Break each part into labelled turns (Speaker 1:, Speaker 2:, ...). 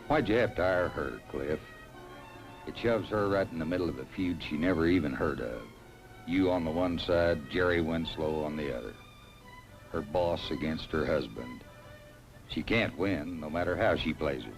Speaker 1: Why'd you have to hire her, Cliff? It shoves her right in the middle of a feud she never even heard of. You on the one side, Jerry Winslow on the other. Her boss against her husband. She can't win, no matter how she plays it.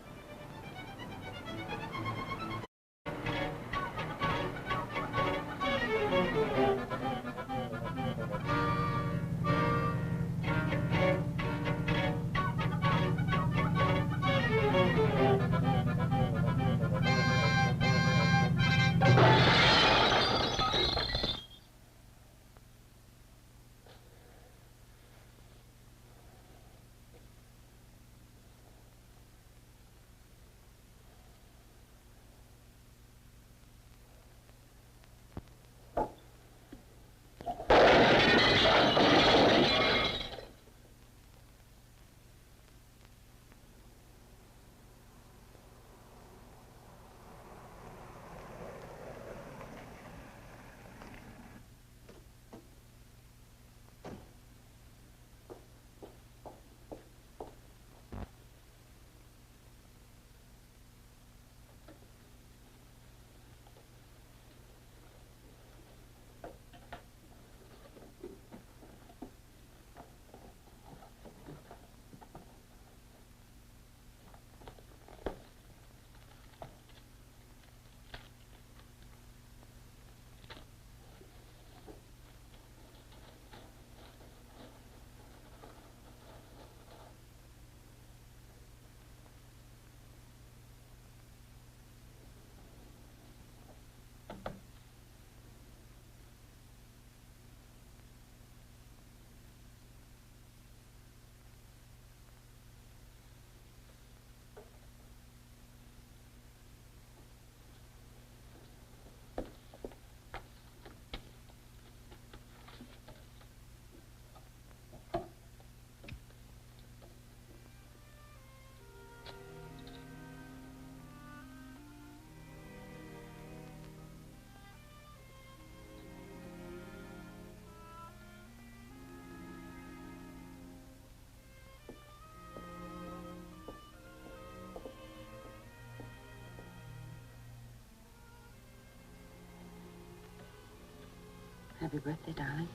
Speaker 2: Happy birthday, darling.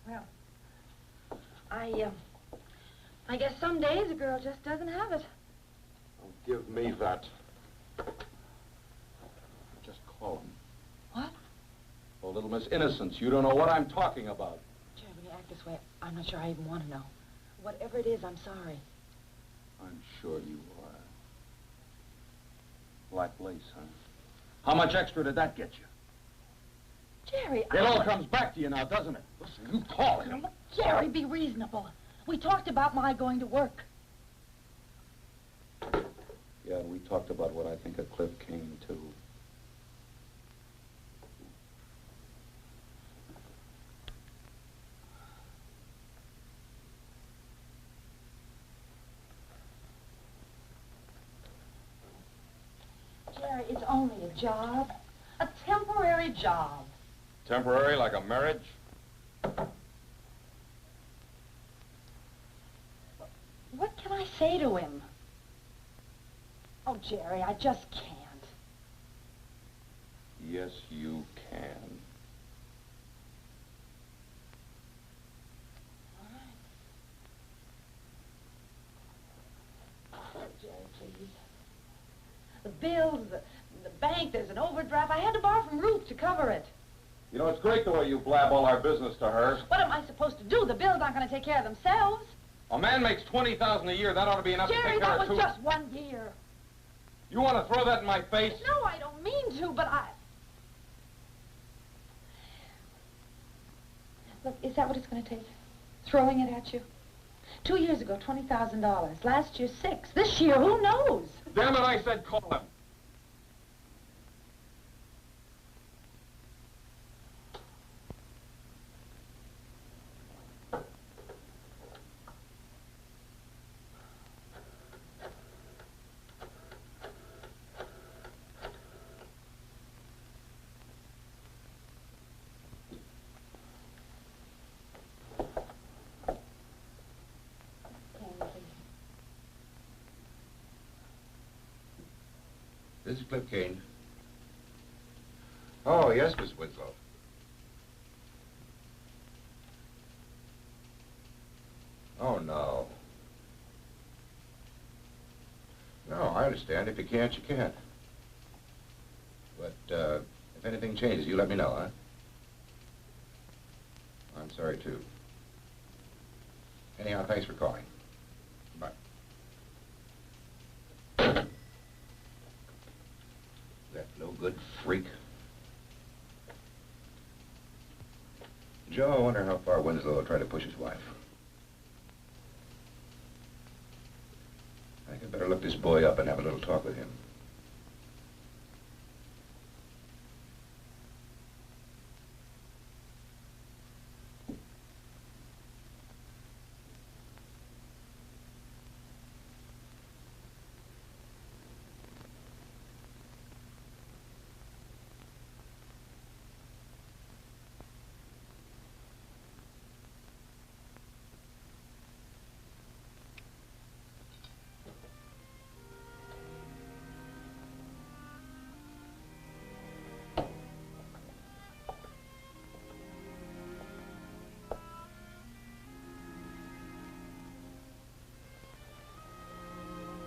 Speaker 3: Well, I guess some days a girl just doesn't have it.
Speaker 4: Don't give me that. Just call him.
Speaker 3: What?
Speaker 4: Oh, little Miss Innocence, you don't know what I'm talking about.
Speaker 3: Jerry, when you act this way, I'm not sure I even want to know. Whatever it is, I'm sorry.
Speaker 4: I'm sure you are. Black lace, huh? How much extra did that get you?
Speaker 3: Jerry,
Speaker 4: It all comes back to you now, doesn't it? Listen, you call him.
Speaker 3: Jerry, be reasonable. We talked about my going to work.
Speaker 4: Yeah, and we talked about what I think of Cliff Kane, too.
Speaker 3: Jerry, it's only a job. A temporary job.
Speaker 4: Temporary, like a marriage?
Speaker 3: What can I say to him? Oh, Jerry, I just can't.
Speaker 4: Yes, you can.
Speaker 3: Oh, Jerry, please. The bills, the bank, there's an overdraft. I had to borrow from Ruth to cover it.
Speaker 4: You know, it's great the way you blab all our business to her.
Speaker 3: What am I supposed to do? The bills aren't going to take care of themselves.
Speaker 4: A man makes $20,000 a year. That ought to be enough to
Speaker 3: Jerry,
Speaker 4: take care
Speaker 3: that
Speaker 4: of
Speaker 3: was
Speaker 4: two.
Speaker 3: just 1 year.
Speaker 4: You want to throw that in my face?
Speaker 3: No, I don't mean to, but I... Look, is that what it's going to take? Throwing it at you? 2 years ago, $20,000. Last year, 6. This year, who knows?
Speaker 4: Damn it, I said call him.
Speaker 5: This is Cliff Kane. Oh, yes, Miss Winslow. Oh, no. No, I understand. If you can't, you can't. But, if anything changes, you let me know, huh? I'm sorry, too. Anyhow, thanks for calling. Bye. That no-good freak. Joe, I wonder how far Winslow will try to push his wife. I think I'd better look this boy up and have a little talk with him.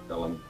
Speaker 4: Tell him.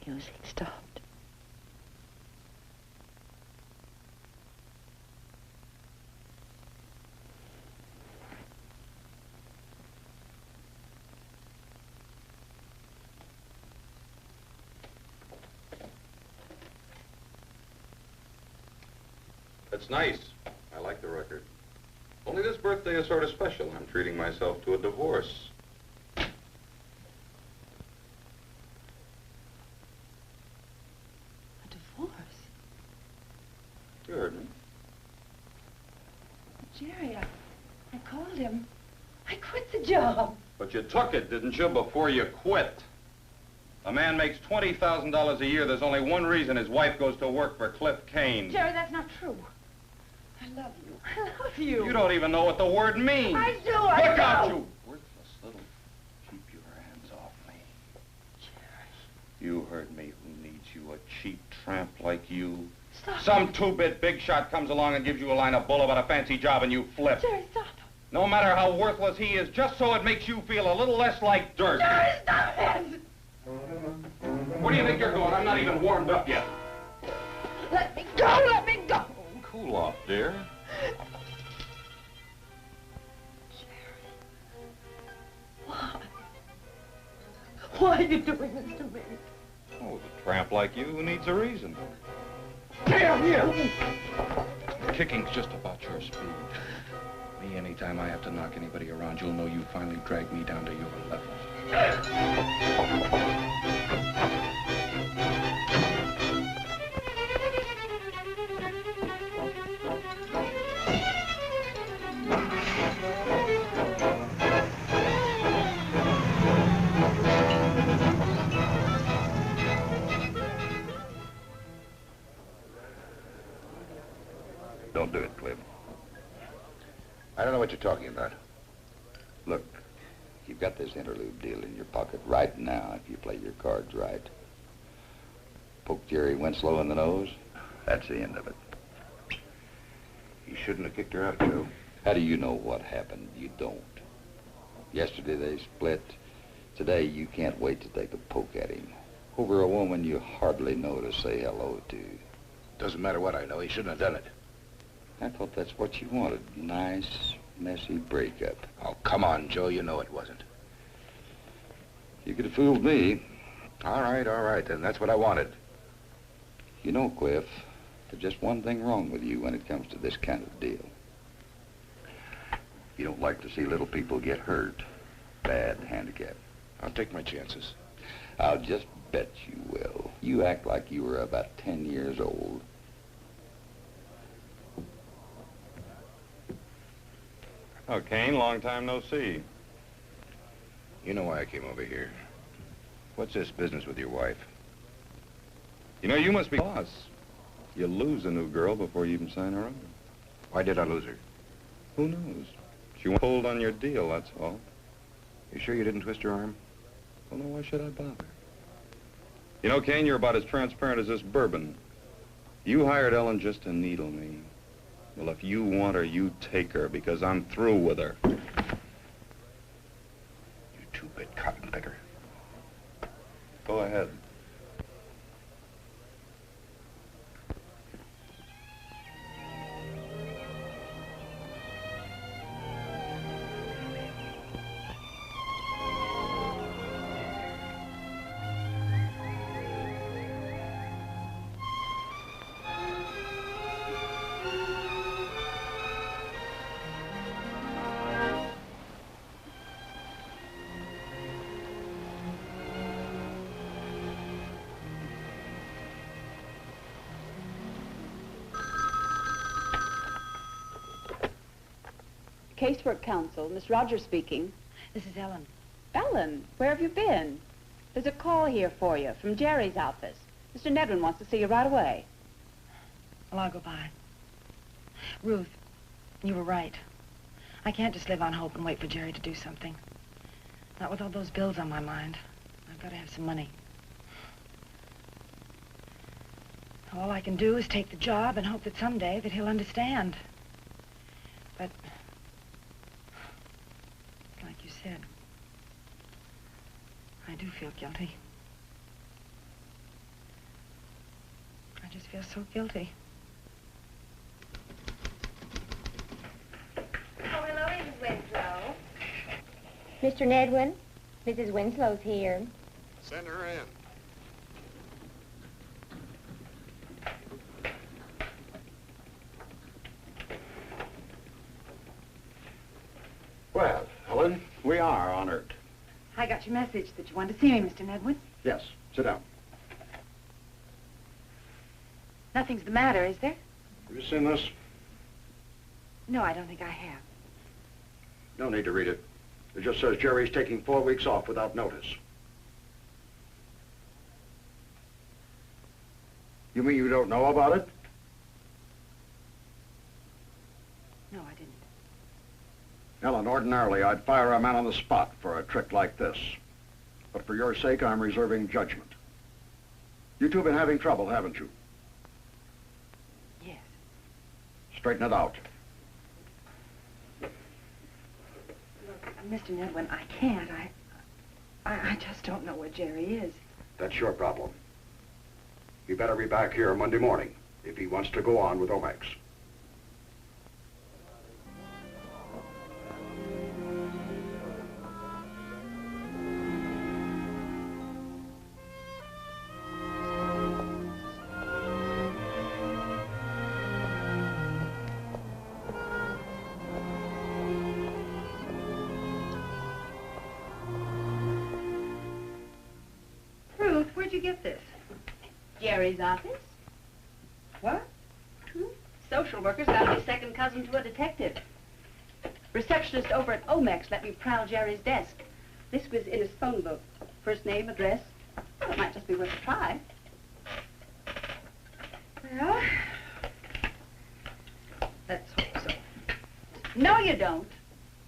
Speaker 2: The music stopped.
Speaker 6: It's nice. I like the record. Only this birthday is sort of special. I'm treating myself to a divorce.
Speaker 2: A divorce?
Speaker 6: You heard me.
Speaker 3: Jerry, I called him. I quit the job.
Speaker 4: But you took it, didn't you, before you quit? A man makes $20,000 a year. There's only one reason his wife goes to work for Cliff Kane.
Speaker 3: Jerry, that's not true. I love you. I love you.
Speaker 4: You don't even know what the word means.
Speaker 3: I do, I do.
Speaker 4: Look out, you worthless little... Keep your hands off me.
Speaker 3: Jerry.
Speaker 4: You heard me. Who needs you, a cheap tramp like you?
Speaker 3: Stop.
Speaker 4: Some two-bit big shot comes along and gives you a line of bull about a fancy job and you flip.
Speaker 3: Jerry, stop.
Speaker 4: No matter how worthless he is, just so it makes you feel a little less like dirt.
Speaker 3: Jerry, stop it.
Speaker 4: Where do you think you're going? I'm not even warmed up yet.
Speaker 3: Let me go, let me go.
Speaker 4: Cool off, dear.
Speaker 3: Why? Why are you doing this to me?
Speaker 4: Oh, a tramp like you who needs a reason.
Speaker 3: Damn you!
Speaker 4: Kicking's just about your speed. Me, anytime I have to knock anybody around, you'll know you finally dragged me down to your level.
Speaker 5: Don't do it, Cliff. I don't know what you're talking about.
Speaker 1: Look, you've got this interlude deal in your pocket right now if you play your cards right. Poke Jerry Winslow in the nose, that's the end of it.
Speaker 5: You shouldn't have kicked her out, Joe.
Speaker 1: How do you know what happened? You don't. Yesterday they split. Today you can't wait to take a poke at him. Over a woman you hardly know to say hello to.
Speaker 5: Doesn't matter what I know. He shouldn't have done it.
Speaker 1: I thought that's what you wanted. Nice, messy breakup.
Speaker 5: Oh, come on, Joe. You know it wasn't.
Speaker 1: You could have fooled me.
Speaker 5: All right, then. That's what I wanted.
Speaker 1: You know, Cliff, there's just one thing wrong with you when it comes to this kind of deal. You don't like to see little people get hurt. Bad handicap.
Speaker 5: I'll take my chances.
Speaker 1: I'll just bet you will. You act like you were about 10 years old.
Speaker 4: Oh, Kane, long time no see.
Speaker 5: You know why I came over here. What's this business with your wife?
Speaker 4: You know, you must be boss. You lose a new girl before you even sign her on.
Speaker 5: Why did I lose her?
Speaker 4: Who knows? She pulled on your deal, that's all.
Speaker 5: You sure you didn't twist her arm?
Speaker 4: Well, no, why should I bother? You know, Kane, you're about as transparent as this bourbon. You hired Ellen just to needle me. Well, if you want her, you take her, because I'm through with her.
Speaker 5: You two-bit cotton picker.
Speaker 4: Go ahead.
Speaker 2: Casework Counsel, Miss Rogers speaking.
Speaker 3: This is Ellen.
Speaker 2: Ellen, where have you been? There's a call here for you from Jerry's office. Mr. Nedwin wants to see you right away.
Speaker 3: Well, I'll go by. Ruth, you were right. I can't just live on hope and wait for Jerry to do something. Not with all those bills on my mind. I've got to have some money. All I can do is take the job and hope that someday that he'll understand. But, like you said, I do feel guilty. I just feel so guilty.
Speaker 7: Oh, hello, Mrs. Winslow. Mr. Nedwin, Mrs. Winslow's here.
Speaker 6: Send her in.
Speaker 4: Well, Ellen, we are honored.
Speaker 3: I got your message that you wanted to see me, Mr. Nedwin.
Speaker 4: Yes, sit down.
Speaker 3: Nothing's the matter, is there?
Speaker 4: Have you seen this?
Speaker 3: No, I don't think I have.
Speaker 8: No need to read it. It just says Jerry's taking 4 weeks off without notice. You mean you don't know about it?
Speaker 3: No, I didn't.
Speaker 8: Ellen, ordinarily I'd fire a man on the spot for a trick like this. But for your sake, I'm reserving judgment. You two have been having trouble, haven't you?
Speaker 3: Yes.
Speaker 8: Straighten it out.
Speaker 3: Mr. Nedwin, I can't. I just don't know where Jerry is.
Speaker 8: That's your problem. You better be back here Monday morning if he wants to go on with Omex.
Speaker 3: Ruth, where'd you get this?
Speaker 2: Jerry's office.
Speaker 3: What?
Speaker 2: Social worker's got to be second cousin to a detective. Receptionist over at Omex let me prowl Jerry's desk. This was in his phone book. First name, address. Well, it might just be worth a try.
Speaker 3: Well, let's hope so.
Speaker 2: No, you don't.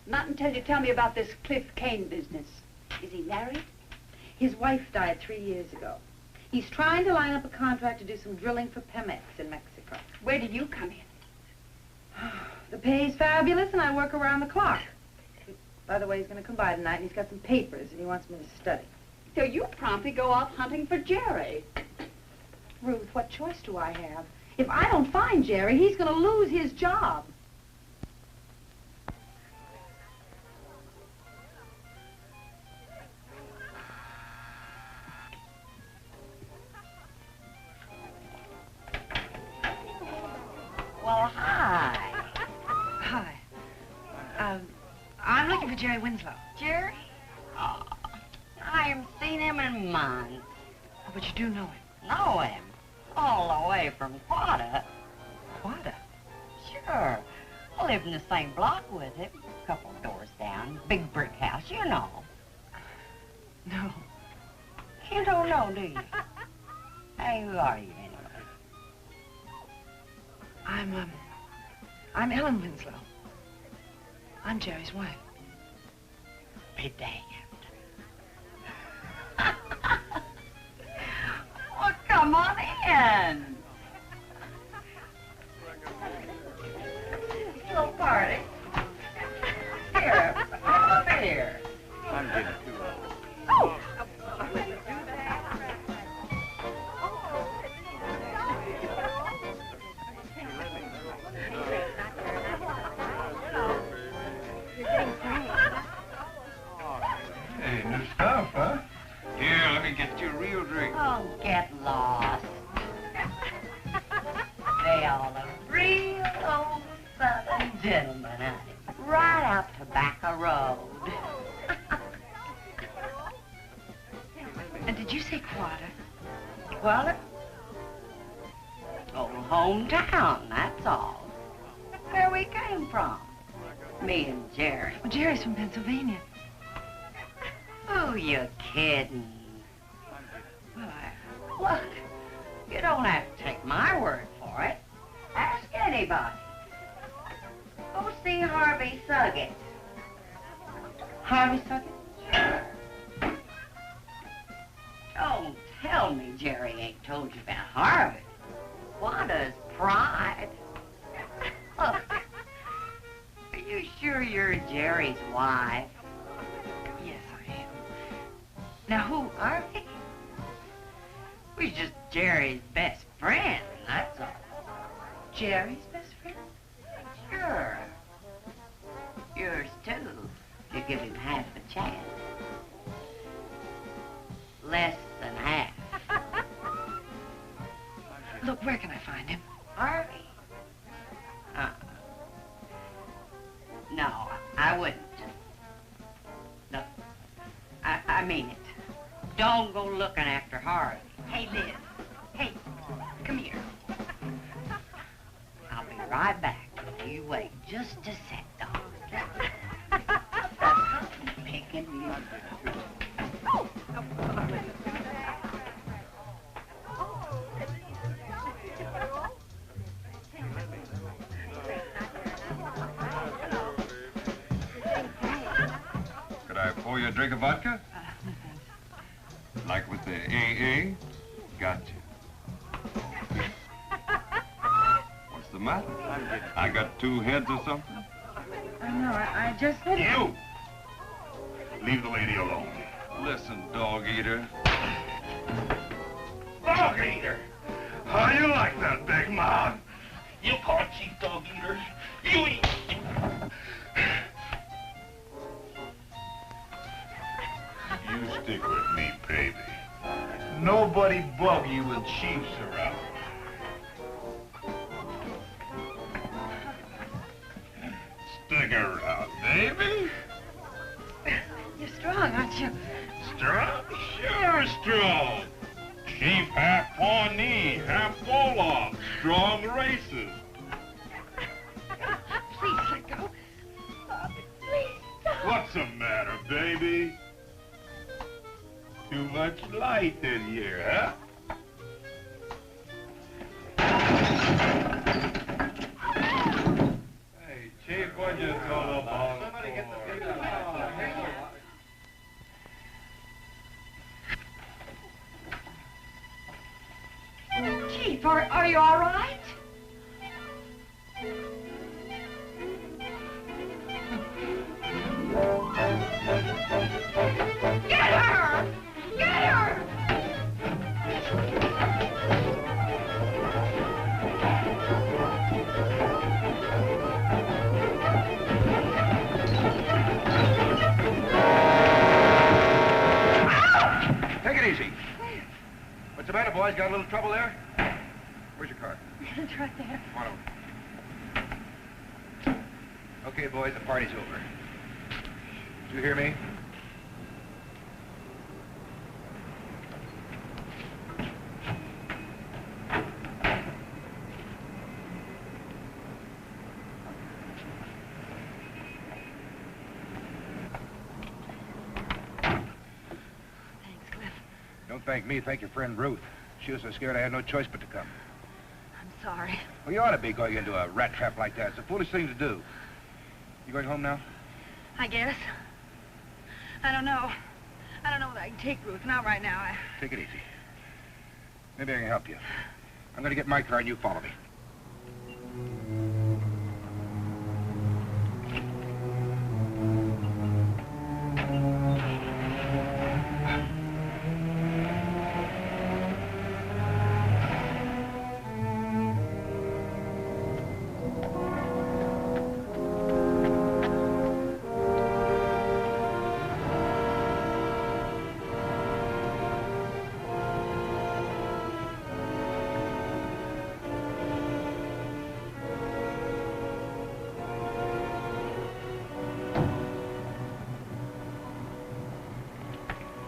Speaker 2: Not until you tell me about this Cliff Kane business. Is he married?
Speaker 3: His wife died 3 years ago. He's trying to line up a contract to do some drilling for Pemex in Mexico.
Speaker 2: Where do you come in?
Speaker 3: The pay's fabulous, and I work around the clock. By the way, he's going to come by tonight, and he's got some papers, and he wants me to study.
Speaker 2: So you promptly go off hunting for Jerry.
Speaker 3: Ruth, what choice do I have? If I don't find Jerry, he's going to lose his job.
Speaker 9: Well, hi.
Speaker 3: Hi. I'm looking for Jerry Winslow.
Speaker 9: Jerry? Oh, I haven't seen him in months.
Speaker 3: Oh, but you do know him.
Speaker 9: Know him? All the way from Quada.
Speaker 3: Quada?
Speaker 9: Sure. I live in the same block with him. A couple doors down. Big brick house, you know.
Speaker 3: No.
Speaker 9: You don't know, do you? Hey, who are you anyway?
Speaker 3: I'm Ellen Winslow. I'm Jerry's wife.
Speaker 9: Be damned. Well, come on in. Little party. Here, come over here.
Speaker 4: I'm getting too old.
Speaker 9: Oh.
Speaker 10: Hey, new stuff, huh? Here, let me get you a real drink.
Speaker 9: Oh, get lost. They all look real old Southern gentlemen, honey. Right out Tobacco Road.
Speaker 3: And did you say Quada?
Speaker 9: Well, old hometown, that's all. Where we came from. Me and Jerry.
Speaker 3: Well, Jerry's from Pennsylvania.
Speaker 9: Who you kidding?
Speaker 3: Well,
Speaker 9: Look, you don't have to take my word for it. Ask anybody. Go see Harvey Suggett.
Speaker 3: Harvey Suggett?
Speaker 9: Sure. Don't tell me Jerry ain't told you about Harvey. Quada's pride. Look, are you sure you're Jerry's wife?
Speaker 3: Yes, I am. Now, who?
Speaker 9: Harvey? We're just Jerry's best friend, that's all.
Speaker 3: Jerry's best friend?
Speaker 9: Sure. Yours, too, if you give him half a chance. Less than half.
Speaker 3: Look, where can I find him?
Speaker 9: Harvey? No, I wouldn't. No, I mean it. Don't go looking after Harvey.
Speaker 3: Hey, Liz. Hey, come here.
Speaker 9: I'll be right back. you wait just a sec, dog. Picking me up.
Speaker 6: Could I pour you a drink of vodka?
Speaker 3: No, thanks.
Speaker 6: Like with the AA? Gotcha. What's the matter? I got two heads or something?
Speaker 3: No, I just...
Speaker 6: You! Leave the lady alone. Listen, dog eater. Dog eater? How you like that, big mouth? You call chief dog eater? You eat. You stick with me, baby. Nobody bug you when chief's around. Stick around, baby.
Speaker 3: You're strong, aren't you?
Speaker 6: Strong? Sure strong. Chief half Pawnee, half Wolof. Strong races.
Speaker 3: Please let go. Stop it, please stop.
Speaker 6: What's the matter, baby? Too much light in here, huh? Hey, Chief, what'd you throw the ball? Somebody get the big
Speaker 3: Chief, are you all right?
Speaker 9: Get her! Get her!
Speaker 5: Take it easy. What's the matter, boys? Got a little trouble there? Where's your car?
Speaker 3: It's right there.
Speaker 5: Come on over. Okay, boys, the party's over. Did you hear me?
Speaker 3: Thanks, Cliff.
Speaker 5: Don't thank me, thank your friend Ruth. She was so scared I had no choice but to come.
Speaker 3: I'm sorry.
Speaker 5: Well, you ought to be going into a rat trap like that. It's a foolish thing to do. You going home now?
Speaker 3: I guess. I don't know. I don't know that I can take Ruth. Not right now.
Speaker 5: Take it easy. Maybe I can help you. I'm going to get my car and you follow me.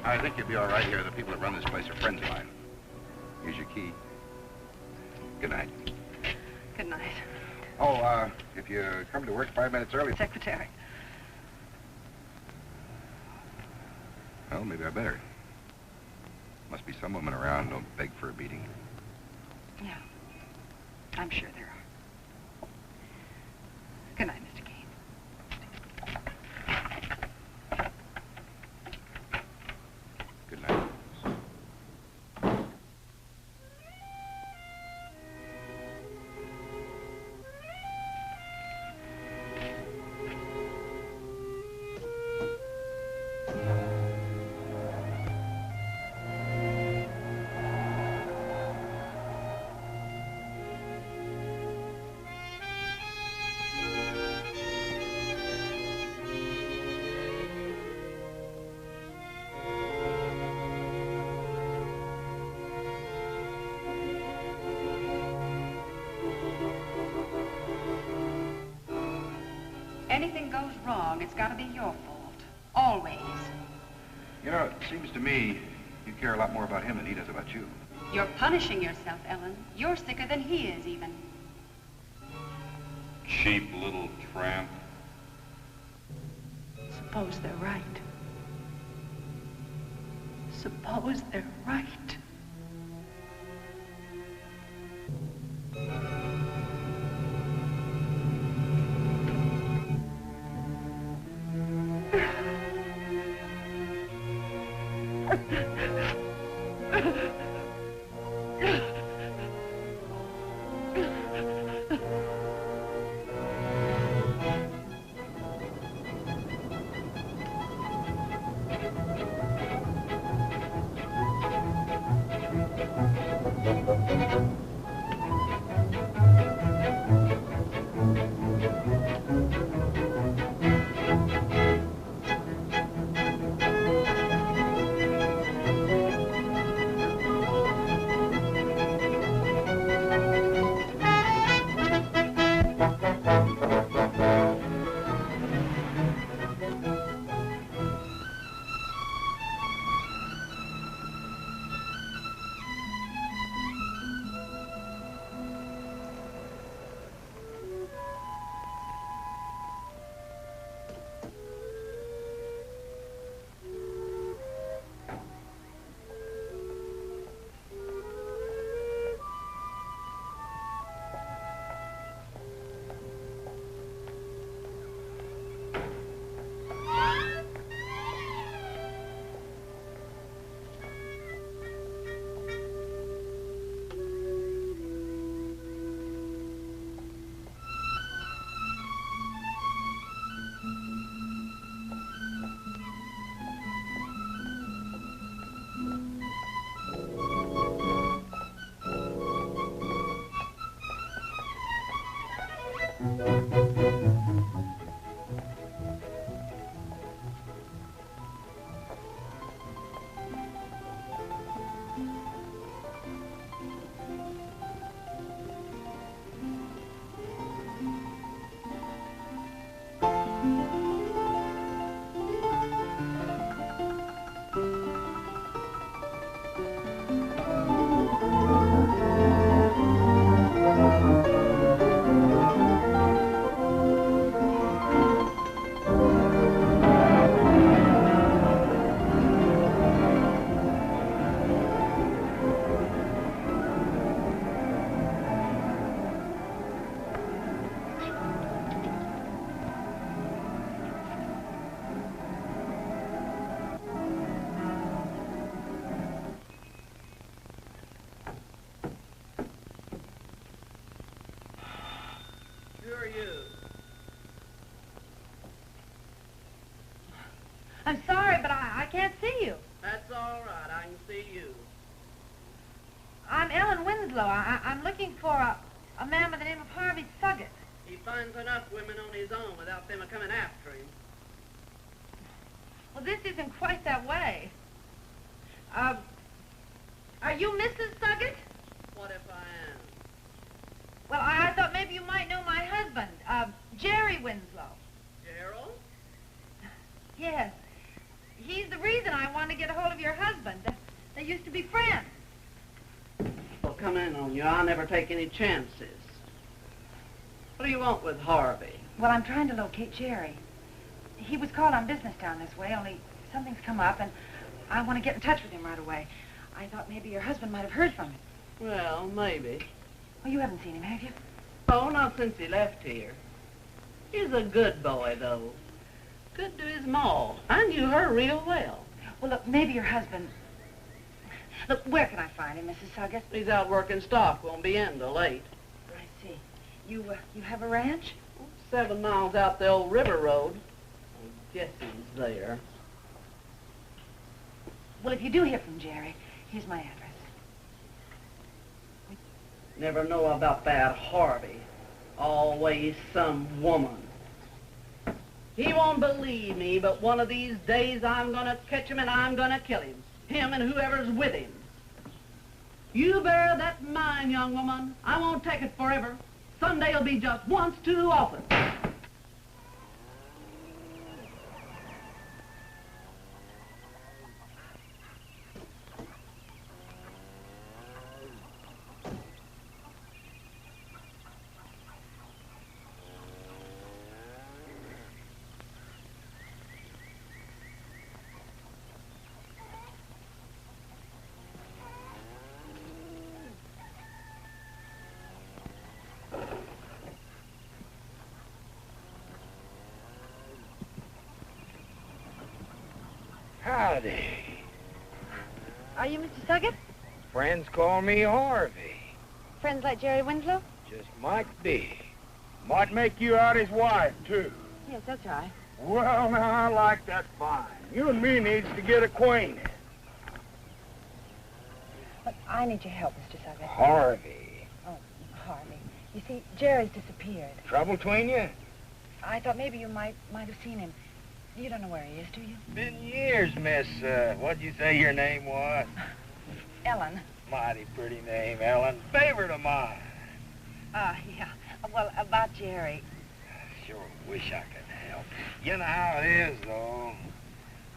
Speaker 5: I think you'll be all right here. The people that run this place are friends of mine. Here's your key. Good night.
Speaker 3: Good night.
Speaker 5: Oh, if you come to work 5 minutes early...
Speaker 3: Secretary.
Speaker 5: Well, maybe I better. Must be some women around who don't beg for a beating.
Speaker 3: Yeah. I'm sure there are. Good night, Mr. Kane.
Speaker 5: Good night.
Speaker 2: Anything goes wrong, it's got to be your fault. Always.
Speaker 5: You know, it seems to me you care a lot more about him than he does about you.
Speaker 2: You're punishing yourself, Ellen. You're sicker than he is, even.
Speaker 6: cheap little tramp.
Speaker 3: Suppose they're right. Suppose they're right.
Speaker 11: I'm sorry, but I can't see you.
Speaker 12: That's all right. I can see you.
Speaker 11: I'm Ellen Winslow. I'm looking for a man by the name of Harvey Suggett.
Speaker 12: He finds enough women on his own without them coming after him.
Speaker 11: Well, this isn't quite that way. Are you Mrs. Suggett?
Speaker 12: What if I am?
Speaker 11: Well, I thought maybe you might know my husband, Jerry Winslow.
Speaker 12: Gerald?
Speaker 11: Yes. He's the reason I want to get a hold of your husband. They used to be friends.
Speaker 12: Well, come in on you. I'll never take any chances. What do you want with Harvey?
Speaker 3: Well, I'm trying to locate Jerry. He was called on business down this way, only something's come up, and I want to get in touch with him right away. I thought maybe your husband might have heard from him.
Speaker 12: Well, maybe.
Speaker 3: Well, you haven't seen him, have you?
Speaker 12: Oh, not since he left here. He's a good boy, though. Good to his ma. I knew her real well.
Speaker 3: Well, look, maybe your husband... Look, where can I find him, Mrs. Suggett?
Speaker 12: He's out working stock. Won't be in till late.
Speaker 3: I see. You have a ranch?
Speaker 12: 7 miles out the old river road. I guess he's there.
Speaker 3: Well, if you do hear from Jerry, here's my address.
Speaker 12: Never know about that Harvey. Always some woman. He won't believe me, but one of these days I'm gonna catch him and I'm gonna kill him. Him and whoever's with him. You bear that in mind, young woman. I won't take it forever. Sunday'll be just once too often.
Speaker 10: Howdy.
Speaker 3: Are you Mr. Suggett?
Speaker 10: Friends call me Harvey.
Speaker 3: Friends like Jerry Winslow?
Speaker 10: Just might be. Might make you out his wife, too.
Speaker 3: Yes, that's right.
Speaker 10: Well, now, I like that fine. You and me needs to get acquainted.
Speaker 3: But I need your help, Mr. Suggett.
Speaker 10: Harvey.
Speaker 3: Oh, Harvey. You see, Jerry's disappeared.
Speaker 10: Trouble between you?
Speaker 3: I thought maybe you might have seen him. You don't know where he is, do you?
Speaker 10: Been years, miss, what'd you say your name was?
Speaker 3: Ellen.
Speaker 10: Mighty pretty name, Ellen. Favorite of mine.
Speaker 3: Yeah. Well, about Jerry.
Speaker 10: Sure wish I could help. You know how it is, though.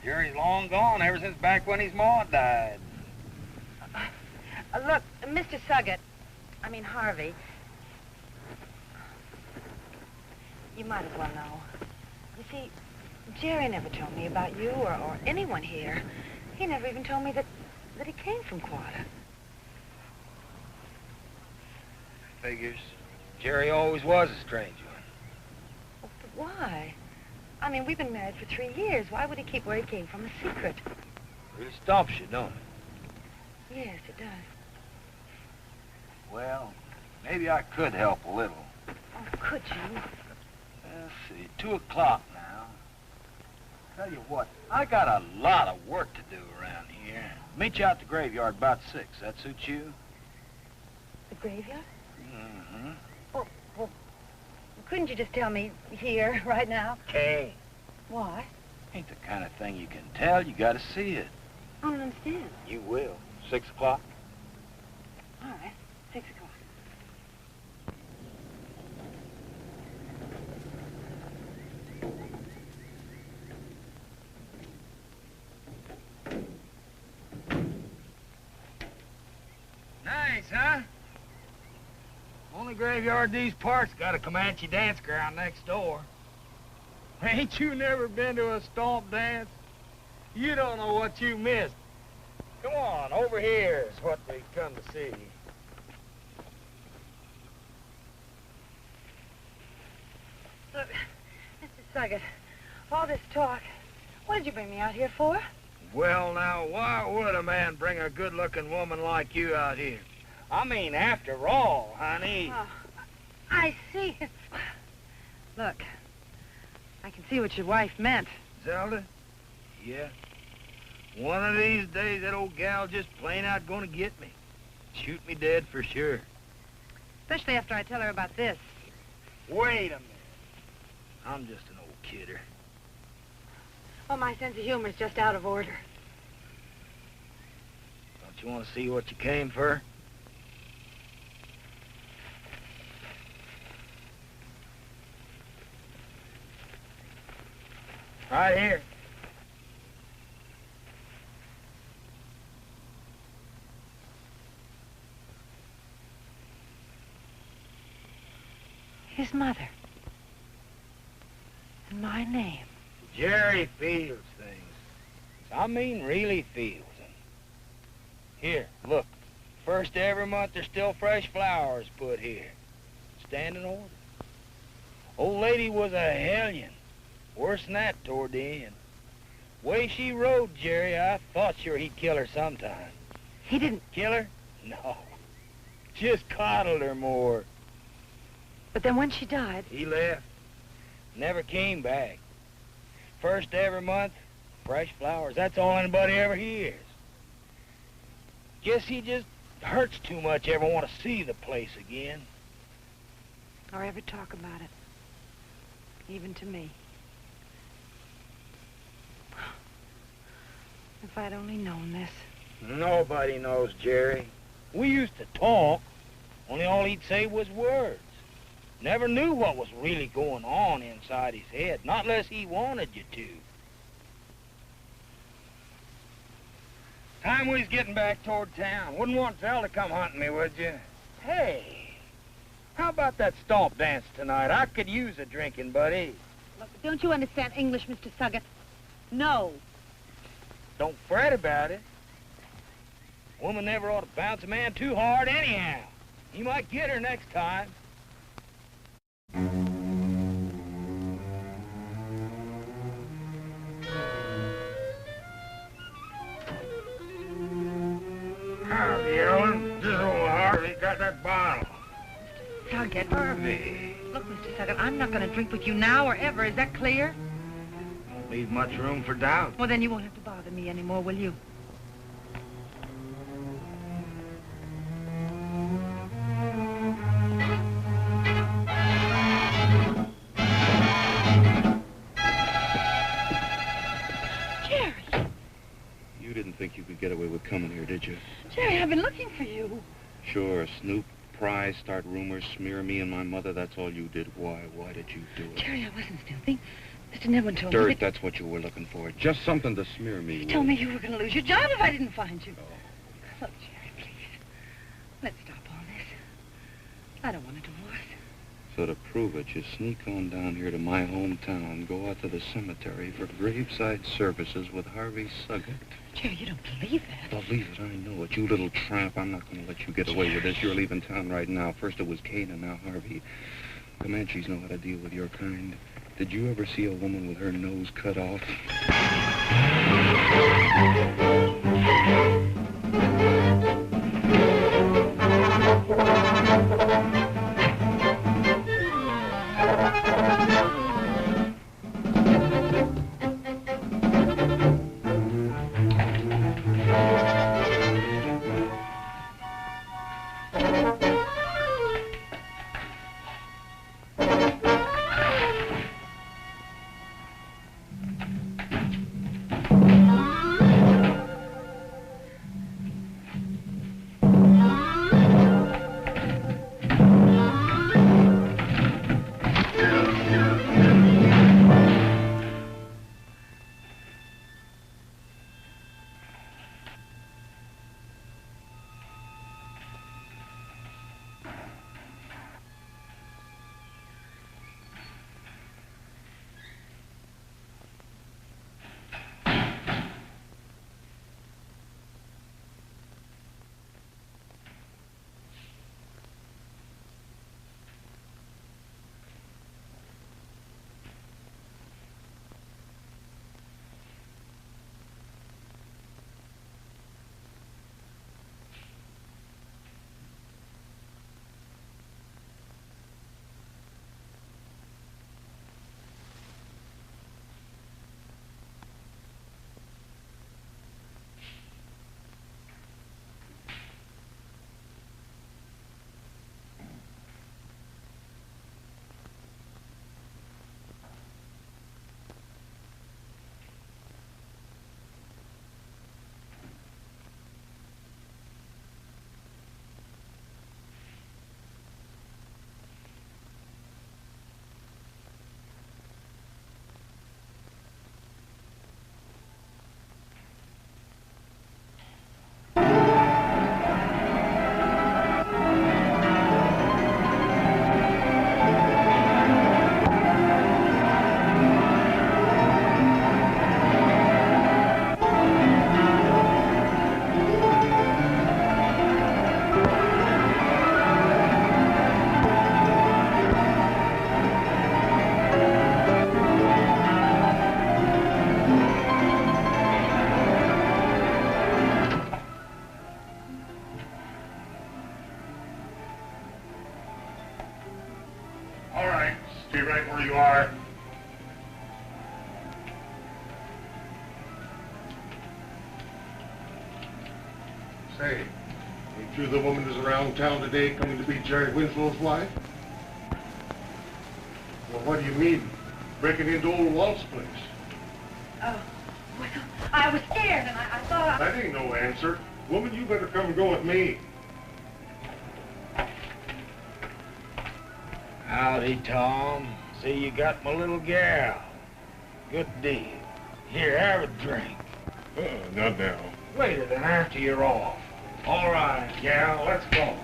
Speaker 10: Jerry's long gone ever since back when his ma died.
Speaker 3: Look, Mr. Suggett, Harvey, you might as well know. You see, Jerry never told me about you or anyone here. He never even told me that he came from Quad.
Speaker 10: Figures. Jerry always was a stranger.
Speaker 3: Well, but why? We've been married for 3 years. Why would he keep where he came from a secret?
Speaker 10: Really stumps you, don't it?
Speaker 3: Yes, it does.
Speaker 10: Well, maybe I could help a little.
Speaker 3: Oh, could you?
Speaker 10: Let's see, 2 o'clock now. Tell you what, I got a lot of work to do around here. Meet you out the graveyard about 6. That suit you?
Speaker 3: The graveyard?
Speaker 10: Mm-hmm.
Speaker 3: Well, couldn't you just tell me here, right now?
Speaker 10: Can't.
Speaker 3: Why?
Speaker 10: Ain't the kind of thing you can tell. You gotta see it.
Speaker 3: I don't understand.
Speaker 10: You will. 6 o'clock?
Speaker 3: All right, 6 o'clock.
Speaker 10: Nice, huh? Only graveyard these parts got a Comanche dance ground next door. Ain't you never been to a stomp dance? You don't know what you missed. Come on, over here is what we come to see.
Speaker 3: Look, Mr. Suggett, all this talk, what did you bring me out here for?
Speaker 10: Well, now, why would a man bring a good-looking woman like you out here? After all, honey.
Speaker 3: Oh, I see. Look, I can see what your wife meant.
Speaker 10: Zelda? Yeah. One of these days, that old gal just plain out gonna get me. Shoot me dead for sure.
Speaker 3: Especially after I tell her about this.
Speaker 10: Wait a minute. I'm just an old kidder.
Speaker 3: Oh, my sense of humor is just out of order.
Speaker 10: Don't you want to see what you came for? Right here.
Speaker 3: His mother. And my name.
Speaker 10: Jerry feels things. Really feels them. Here, look. First of every month, there's still fresh flowers put here. Standing order. Old lady was a hellion. Worse than that toward the end. Way she rode Jerry, I thought sure he'd kill her sometime.
Speaker 3: He didn't...
Speaker 10: Kill her? No. Just coddled her more.
Speaker 3: But then when she died...
Speaker 10: He left. Never came back. First every month, fresh flowers. That's all anybody ever hears. Guess he just hurts too much ever want to see the place again.
Speaker 3: Or ever talk about it. Even to me. If I'd only known this.
Speaker 10: Nobody knows, Jerry. We used to talk, only all he'd say was words. Never knew what was really going on inside his head, not unless he wanted you to. Time we was getting back toward town. Wouldn't want Zell to come hunting me, would you? Hey, how about that stomp dance tonight? I could use a drinking buddy.
Speaker 11: Look, don't you understand English, Mr. Suggett? No.
Speaker 10: Don't fret about it. Woman never ought to bounce a man too hard anyhow. He might get her next time.
Speaker 3: get Harvey. Look, Mr. Sutter, I'm not going to drink with you now or ever. Is that clear?
Speaker 10: Don't leave much room for doubt.
Speaker 3: Well, then you won't have to bother me anymore, will you?
Speaker 4: You didn't think you could get away with coming here, did you?
Speaker 3: Jerry, I've been looking for you.
Speaker 4: Sure, snoop, pry, start rumors, smear me and my mother, that's all you did. Why? Why did you do it?
Speaker 3: Jerry, I wasn't snooping. Mr. Nedwin told me
Speaker 4: Dirt,
Speaker 3: that...
Speaker 4: that's what you were looking for. Just something to smear me
Speaker 3: He
Speaker 4: with.
Speaker 3: told me you were going to lose your job if I didn't find you. Look, Jerry, please. Let's stop all this. I don't want a divorce.
Speaker 4: So to prove it, you sneak on down here to my hometown, go out to the cemetery for graveside services with Harvey Suggett.
Speaker 3: Jerry, you don't believe that.
Speaker 4: Believe it, I know it. You little tramp, I'm not going to let you get away with this. You're leaving town right now. First it was Kane and now Harvey. Comanches know how to deal with your kind. Did you ever see a woman with her nose cut off?
Speaker 13: Stay right where you are. Say, ain't you the woman who's around town today coming to be Jerry Winslow's wife? Well, what do you mean? Breaking into old Walt's place?
Speaker 11: Oh, well, I was scared and I thought
Speaker 13: That ain't no answer. Woman, you better come and go with me.
Speaker 10: Howdy, Tom. See, you got my little gal. Good deal. Here, have a drink.
Speaker 13: Not now.
Speaker 10: Later, then, after you're off. All right, gal, let's go.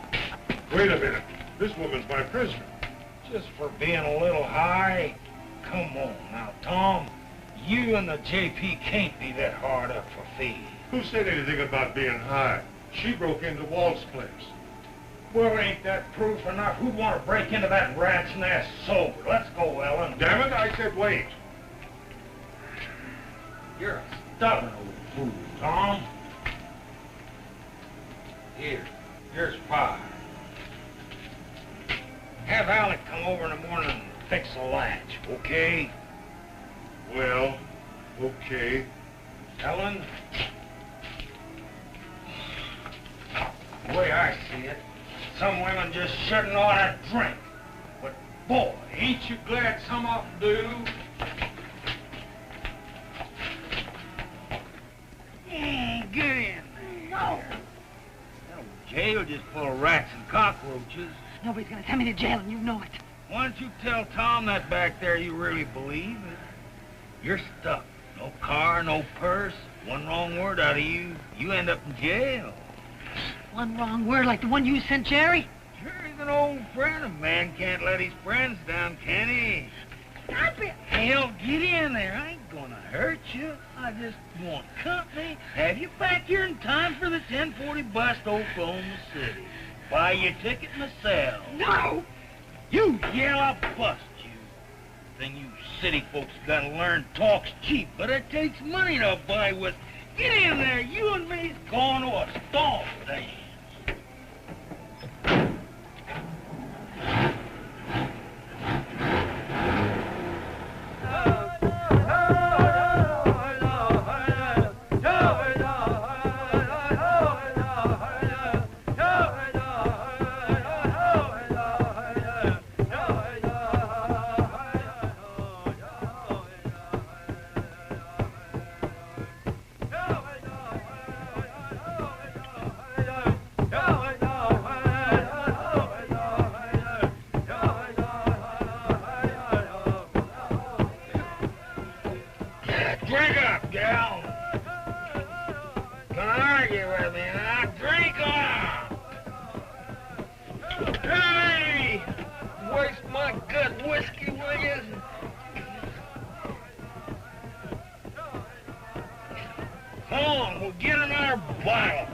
Speaker 13: Wait a minute. This woman's my prisoner.
Speaker 10: Just for being a little high? Come on now, Tom. You and the JP can't be that hard up for feed.
Speaker 13: Who said anything about being high? She broke into Walt's place.
Speaker 10: Well, ain't that proof enough? Who'd want to break into that rat's nest sober? Let's go, Ellen.
Speaker 13: Damn it, I said wait.
Speaker 10: You're a stubborn old fool, Tom. Here's pie. Have Alec come over in the morning and fix the latch, okay?
Speaker 13: Well, okay.
Speaker 10: Ellen? The way I see it, some women just shouldn't ought to drink. But boy, ain't you glad some of them do? Get in there. No. Jail just full of rats and cockroaches.
Speaker 3: Nobody's gonna send me to jail, and you know it.
Speaker 10: Why don't you tell Tom that back there you really believe it? You're stuck. No car, no purse. One wrong word out of you, you end up in jail.
Speaker 3: One wrong word like the one you sent Jerry?
Speaker 10: Jerry's an old friend. A man can't let his friends down, can he? Hell, get in there. I ain't gonna hurt you. I just want company. Have you back here in time for the 10:40 bus to Oklahoma City. Buy your ticket myself.
Speaker 3: No!
Speaker 10: You yell, I'll bust you. Thing you city folks gotta learn, talk's cheap, but it takes money to buy with. Get in there. You and me's going to a stomp dance. Drink up, gal. Don't argue with me, now. Drink up. Hey! Waste my good whiskey, will you? Come on, we'll get another bottle.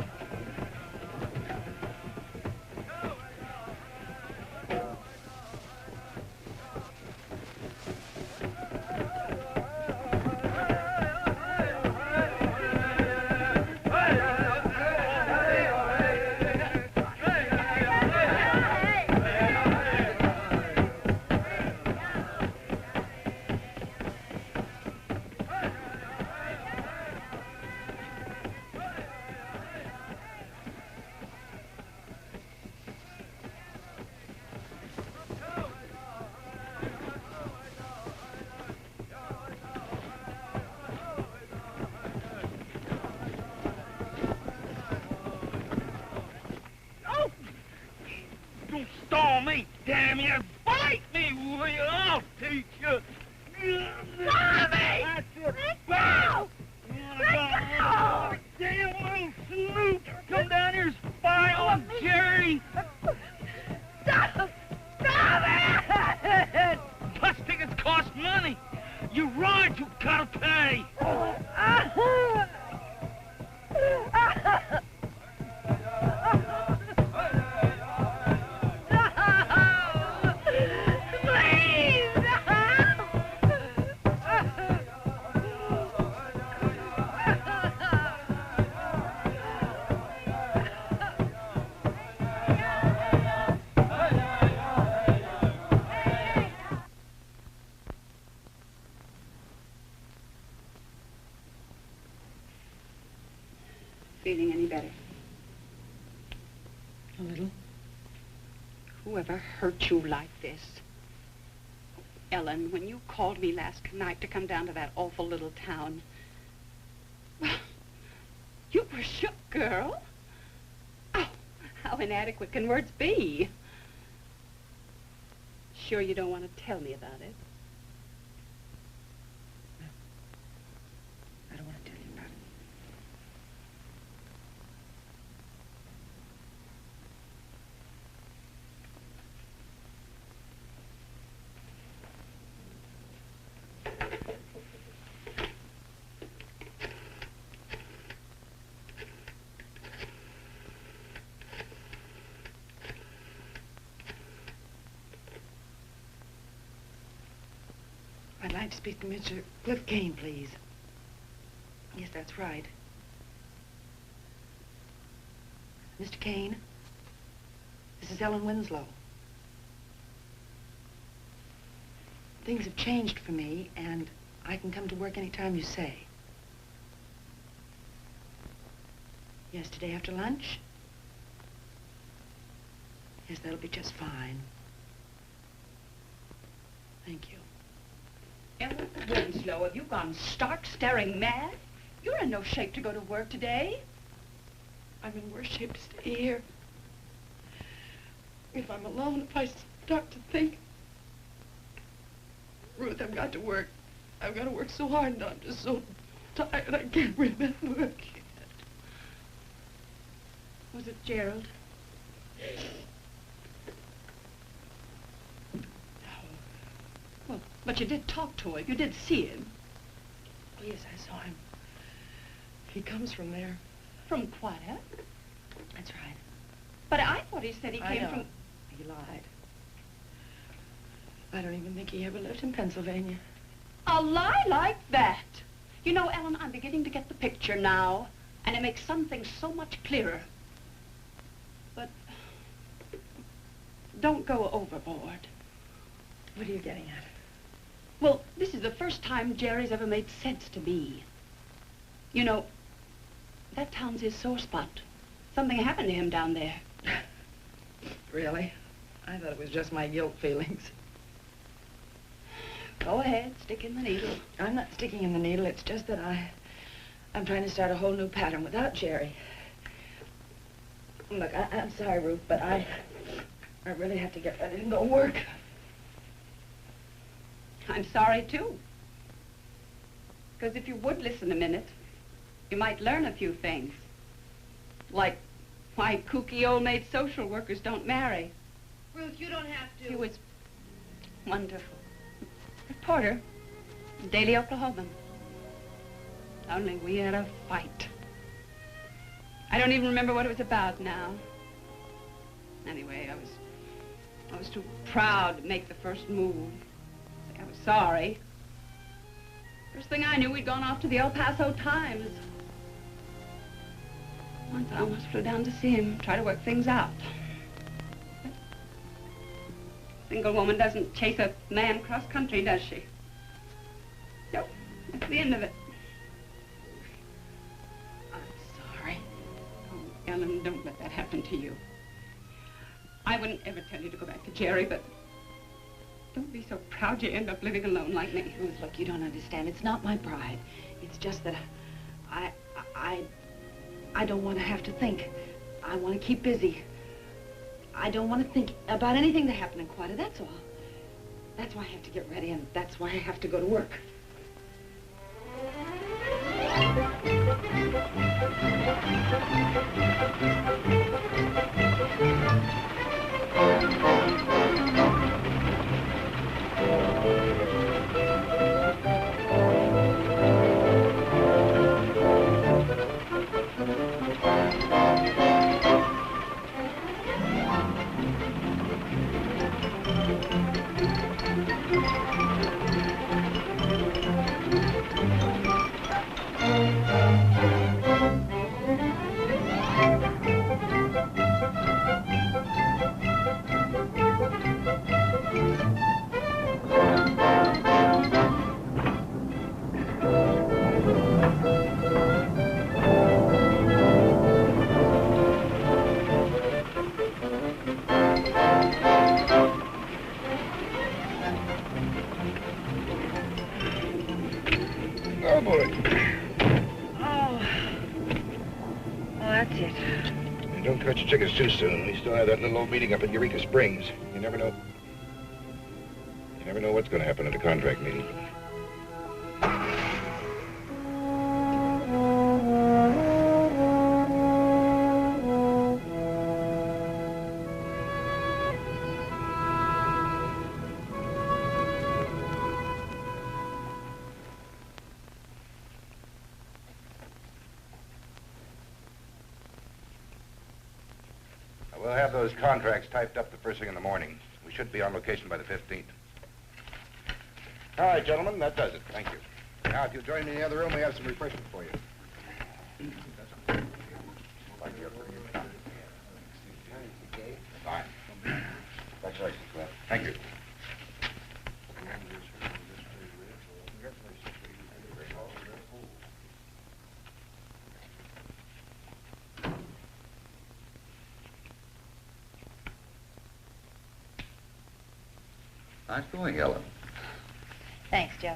Speaker 10: Don't stall me, damn you! Bite me, will you? I'll teach you! Tommy! That's it! Let go! Damn little snoot! Come down here and spy on Jerry! Stop! Stop it! Bus tickets cost money! You ride, you gotta pay!
Speaker 2: Feeling any better?
Speaker 3: A little.
Speaker 2: Whoever hurt you like this? Ellen, when you called me last night to come down to that awful little town, you were shook, girl. Oh, how inadequate can words be? Sure you don't want to tell me about it?
Speaker 3: I don't want to tell you about it. I'd like to speak to Mr. Cliff Kane, please. Yes, that's right. Mr. Kane, this is Ellen Winslow. things have changed for me, and I can come to work any time you say. Yesterday after lunch? Yes, that'll be just fine. Thank you.
Speaker 2: Ellen Winslow, have you gone stark staring mad? You're in no shape to go to work today.
Speaker 3: I'm in worse shape to stay here. If I'm alone, if I start to think... Ruth, I've got to work. I've got to work so hard, and I'm just so tired I can't remember.
Speaker 2: Was it Gerald? Well, but you did talk to him. You did see him.
Speaker 3: Oh, yes, I saw him. He comes from there.
Speaker 2: From Quetta?
Speaker 3: That's right.
Speaker 2: But I thought he said he
Speaker 3: I
Speaker 2: came
Speaker 3: know.
Speaker 2: from...
Speaker 3: He lied. I don't even think he ever lived in Pennsylvania.
Speaker 2: A lie like that? You know, Ellen, I'm beginning to get the picture now, and it makes some things so much clearer. But don't go overboard.
Speaker 3: What are you getting at?
Speaker 2: Well, this is the first time Jerry's ever made sense to me. You know, that town's his sore spot. Something happened to him down there.
Speaker 3: Really? I thought it was just my guilt feelings.
Speaker 2: Go ahead, stick in the needle.
Speaker 3: I'm not sticking in the needle. It's just that I'm trying to start a whole new pattern without Jerry. Look, I'm sorry, Ruth, but I really have to get ready to go work.
Speaker 2: I'm sorry, too. Because if you would listen a minute, you might learn a few things. Like why kooky old maid social workers don't marry.
Speaker 11: Ruth, you don't have to.
Speaker 2: He was wonderful. Reporter, Daily Oklahoman. Only we had a fight. I don't even remember what it was about now. Anyway, I was too proud to make the first move. I was sorry. First thing I knew, we'd gone off to the El Paso Times. Once I almost flew down to see him, try to work things out. Single woman doesn't chase a man cross country, does she? Nope, that's the end of it.
Speaker 3: I'm sorry.
Speaker 2: Oh, Ellen, don't let that happen to you. I wouldn't ever tell you to go back to Jerry, but don't be so proud you end up living alone like me.
Speaker 3: Ruth, look, you don't understand. It's not my pride. It's just that I don't want to have to think. I want to keep busy. I don't want to think about anything that happened in Quetta, that's all. That's why I have to get ready, and that's why I have to go to work.
Speaker 13: Cut your chickens too soon. We still have that little old meeting up at Eureka Springs. You never know. You never know what's going to happen at a contract meeting. We'll have those contracts typed up the first thing in the morning. We should be on location by the 15th. All right, gentlemen, that does it. Thank you. Now, if you'll join me in the other room, we have some refreshments for you. Fine. Congratulations, Cliff. Thank you.
Speaker 1: Nice going, Ellen.
Speaker 3: Thanks, Joe.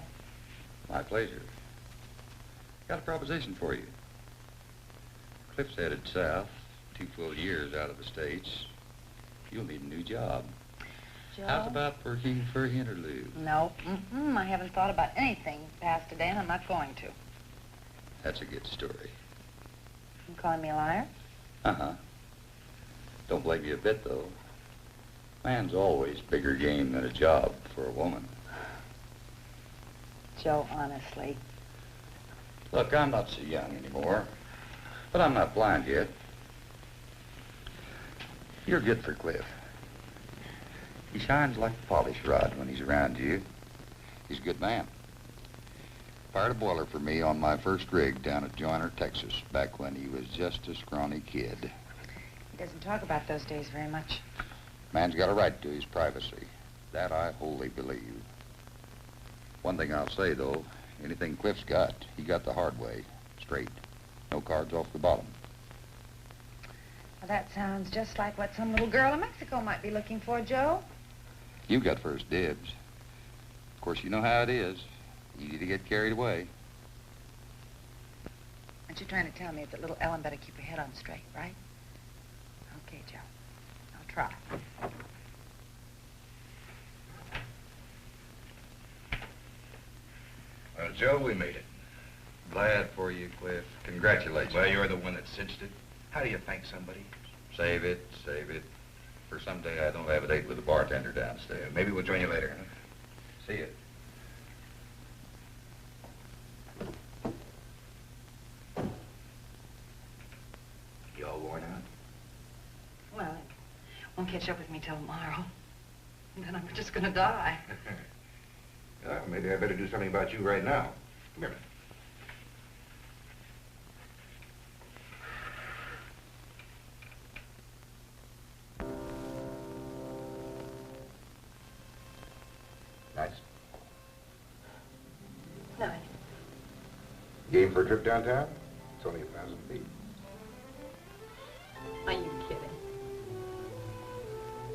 Speaker 1: My pleasure. Got a proposition for you. Cliff's headed south, 2 full years out of the States. You'll need a new job.
Speaker 3: Joe?
Speaker 1: How's about working for Hinterloo?
Speaker 3: No. I haven't thought about anything past today, and I'm not going to.
Speaker 1: That's a good story.
Speaker 3: You calling me a liar?
Speaker 1: Uh-huh. Don't blame you a bit, though. Man's always bigger game than a job for a woman.
Speaker 3: Joe, honestly.
Speaker 1: Look, I'm not so young anymore, but I'm not blind yet. You're good for Cliff. He shines like a polish rod when he's around you. He's a good man. Fired a boiler for me on my first rig down at Joyner, Texas, back when he was just a scrawny kid.
Speaker 3: He doesn't talk about those days very much.
Speaker 1: Man's got a right to his privacy. That I wholly believe. One thing I'll say, though, anything Cliff's got, he got the hard way. Straight. No cards off the bottom.
Speaker 3: Well, that sounds just like what some little girl in Mexico might be looking for, Joe.
Speaker 1: You got first dibs. Of course, you know how it is. Easy to get carried away.
Speaker 3: Aren't you trying to tell me that little Ellen better keep her head on straight, right? Okay, Joe. I'll try.
Speaker 13: Well, Joe, we made it.
Speaker 1: Glad for you, Cliff. Congratulations.
Speaker 13: Well, you're the one that cinched it. How do you thank somebody?
Speaker 1: Save it, save it. For someday I don't have a date with the bartender downstairs.
Speaker 13: Maybe we'll join you later, huh?
Speaker 1: See you.
Speaker 13: You all worn out?
Speaker 3: Well, it won't catch up with me till tomorrow. And then I'm just gonna die.
Speaker 13: Well, maybe I better do something about you right now. Come here a minute. Nice.
Speaker 3: Nice.
Speaker 13: Game for a trip downtown? It's only 1,000 feet.
Speaker 3: Are you kidding?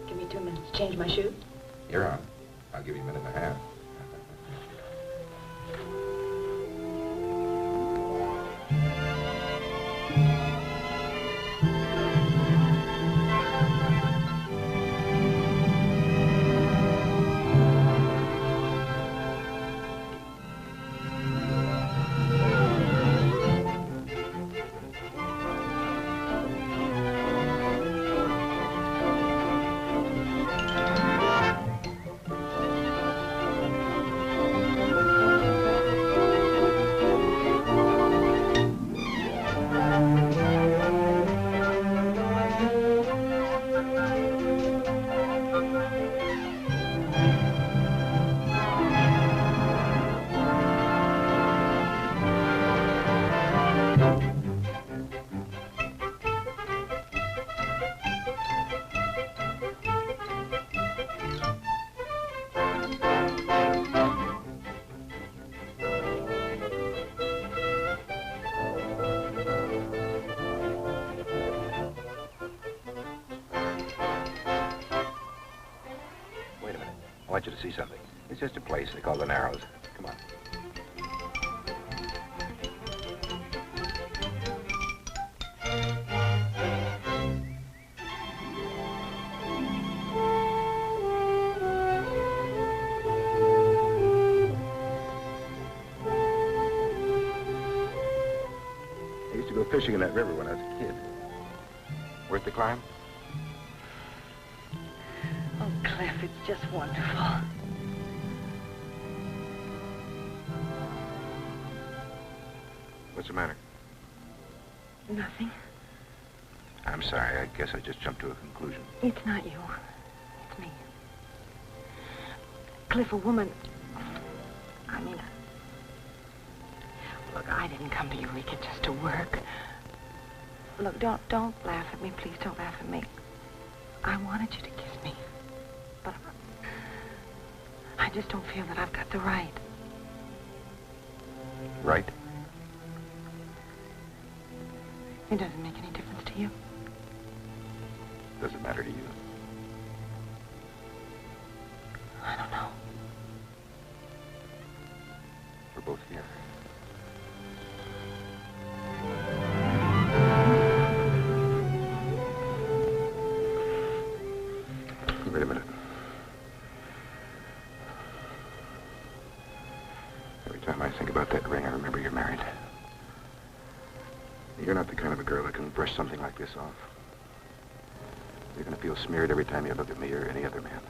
Speaker 3: Give me 2 minutes to change my shoes.
Speaker 13: You're on. I'll give you a minute and a half. I want you to see something. It's just a place they call the Narrows. Come on. I used to go fishing in that river when I was a kid. Worth the climb?
Speaker 3: Oh, Cliff, it's just wonderful.
Speaker 13: What's the matter?
Speaker 3: Nothing.
Speaker 13: I'm sorry. I guess I just jumped to a conclusion.
Speaker 3: It's not you. It's me. Cliff, a woman... I mean... Look, I didn't come to Eureka just to work. Look, don't laugh at me. Please don't laugh at me. I wanted you to kiss me. But I just don't feel that I've got the right.
Speaker 13: Right?
Speaker 3: It doesn't make any difference to you.
Speaker 13: Does it matter to you?
Speaker 3: I don't know.
Speaker 13: time I think about that ring, I remember you're married. You're not the kind of a girl that can brush something like this off. You're going to feel smeared every time you look at me or any other man.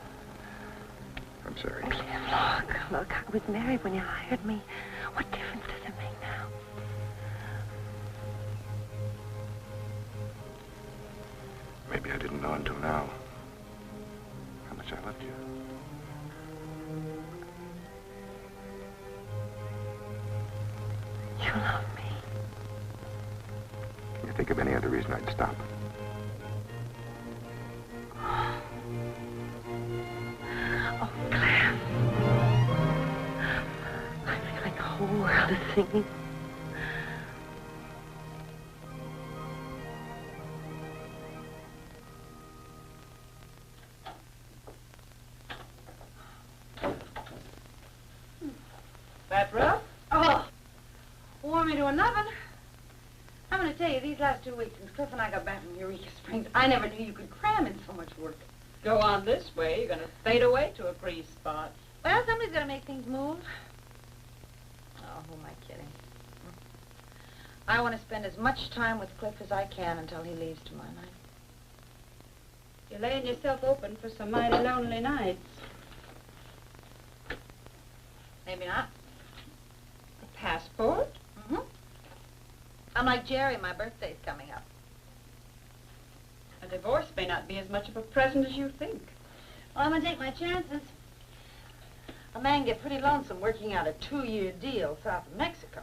Speaker 13: I'm sorry.
Speaker 3: Look, I was married when you hired me. What difference does it make now?
Speaker 13: Maybe I didn't know until now how much I loved you.
Speaker 3: You love me.
Speaker 13: Can you think of any other reason I'd stop?
Speaker 3: Oh, Cliff. I feel like the whole world is singing.
Speaker 11: That rough? Oh, warm me to an oven. I'm going to tell you, these last 2 weeks since Cliff and I got back from Eureka Springs, I never knew you could cram in so much work.
Speaker 2: Go on this way, you're going to fade away to a grease spot.
Speaker 11: Well, somebody's got to make things move. Oh, who am I kidding? I want to spend as much time with Cliff as I can until he leaves tomorrow night.
Speaker 2: You're laying yourself open for some mighty lonely nights.
Speaker 11: Maybe not.
Speaker 2: A passport?
Speaker 11: Mm-hmm. I'm like Jerry, my birthday's coming up.
Speaker 2: A divorce may not be as much of a present as you think.
Speaker 11: Well, I'm going to take my chances. A man get pretty lonesome working out a 2-year deal south of Mexico.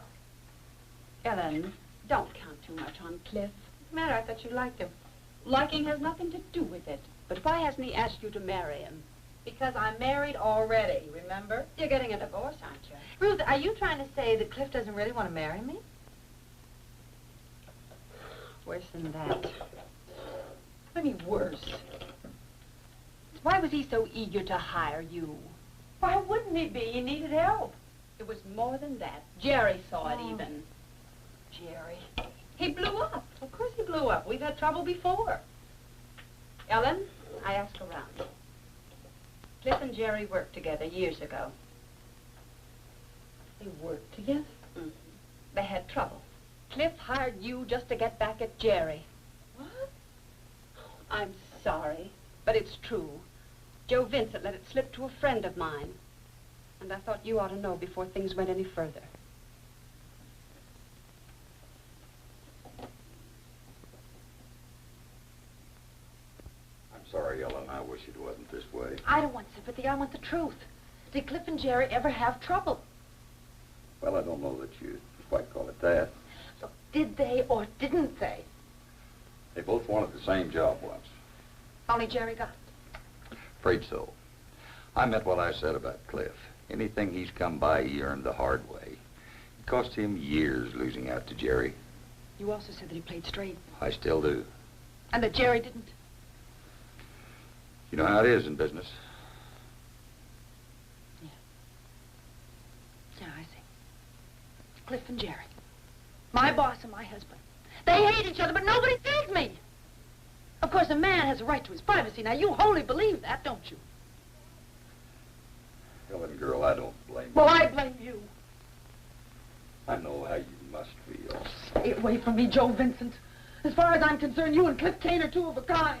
Speaker 2: Ellen, don't count too much on Cliff.
Speaker 11: What's the matter? I thought you liked him.
Speaker 2: Liking has nothing to do with it. But why hasn't he asked you to marry him?
Speaker 11: Because I'm married already, remember?
Speaker 2: You're getting a divorce, aren't you?
Speaker 11: Ruth, are you trying to say that Cliff doesn't really want to marry me?
Speaker 2: Worse than that. I mean, worse. Why was he so eager to hire you?
Speaker 11: Why wouldn't he be? He needed help.
Speaker 2: It was more than that. Jerry saw it even.
Speaker 11: Jerry.
Speaker 2: He blew up.
Speaker 11: Of course he blew up. We've had trouble before.
Speaker 2: Ellen, I asked around. Cliff and Jerry worked together years ago.
Speaker 11: They worked together?
Speaker 2: Mm-hmm. They had trouble. Cliff hired you just to get back at Jerry.
Speaker 11: What?
Speaker 2: I'm sorry, but it's true. Joe Vincent let it slip to a friend of mine. And I thought you ought to know before things went any further.
Speaker 1: I'm sorry, Ellen. I wish it wasn't this way.
Speaker 11: I don't want sympathy. I want the truth. Did Cliff and Jerry ever have trouble?
Speaker 1: Well, I don't know that you quite call it that.
Speaker 11: So did they or didn't they?
Speaker 1: They both wanted the same job once.
Speaker 11: Only Jerry got it.
Speaker 1: Afraid so. I meant what I said about Cliff. Anything he's come by, he earned the hard way. It cost him years losing out to Jerry.
Speaker 3: You also said that he played straight.
Speaker 1: I still do.
Speaker 3: And that Jerry didn't.
Speaker 1: You know how it is in business.
Speaker 3: Yeah, I see. Cliff and Jerry. My boss and my husband. They hate each other, but nobody sees me. Of course, a man has a right to his privacy. Now, you wholly believe that, don't you?
Speaker 1: Ellen, girl, I don't blame you.
Speaker 3: Well, I blame you.
Speaker 1: I know how you must feel.
Speaker 3: Stay away from me, Joe Vincent. As far as I'm concerned, you and Cliff Kane are two of a kind.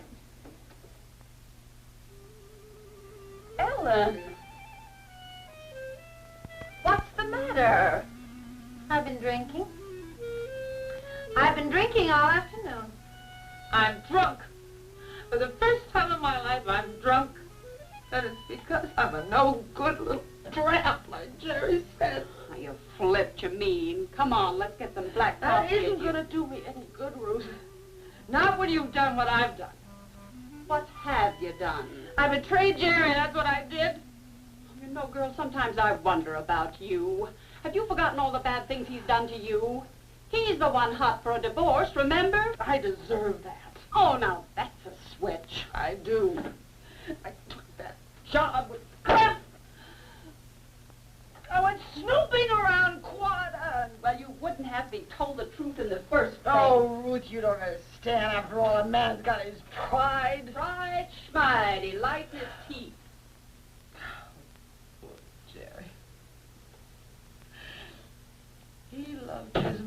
Speaker 2: Ellen! What's the matter?
Speaker 11: I've been drinking. I've been drinking all afternoon.
Speaker 2: I'm drunk. For the first time in my life, I'm drunk. And it's because I'm a no-good little tramp, like Jerry said. Oh, you flipped, you mean. Come on, let's get some black
Speaker 11: That
Speaker 2: coffee.
Speaker 11: isn't going to do me any good, Ruth.
Speaker 2: Not when you've done what I've done. What have you done?
Speaker 11: I betrayed Jerry, that's what I did.
Speaker 2: You know, girl, sometimes I wonder about you. Have you forgotten all the bad things he's done to you? He's the one hot for a divorce, remember?
Speaker 11: I deserve that.
Speaker 2: Oh, now that's a switch.
Speaker 11: I do. I took that job with Cliff. I went snooping around Quad.
Speaker 2: Well, you wouldn't have me told the truth in the first place.
Speaker 11: Oh, Ruth, you don't understand. After all, a man's got his pride.
Speaker 2: Pride, schmide, he lights his teeth.
Speaker 11: Jerry.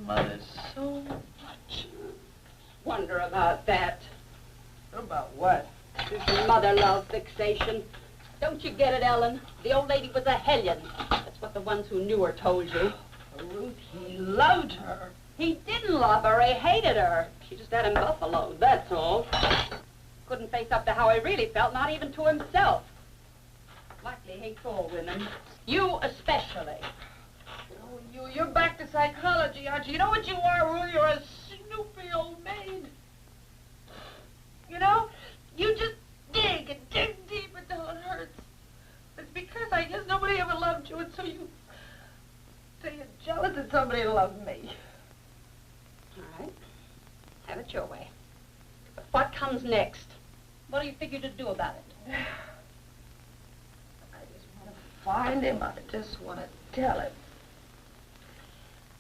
Speaker 12: mother so much.
Speaker 2: Wonder about that.
Speaker 12: About what?
Speaker 2: This mother love fixation. Don't you get it, Ellen? The old lady was a hellion. That's what the ones who knew her told you.
Speaker 12: Ruth, he loved her.
Speaker 2: He didn't love her, he hated her. She just had him buffaloed, that's all. Couldn't face up to how he really felt, not even to himself. Likely hates all women. You especially.
Speaker 12: Oh, you're back to psychology, aren't you? You know what you are, Ruth? You're a snoopy old maid. You know, you just dig and dig deep until it hurts. It's because I guess nobody ever loved you, and so you're jealous that somebody loved me.
Speaker 2: All right. Have it your way. But what comes next? What do you figure to do about it?
Speaker 12: I just want to find him. I just want to tell him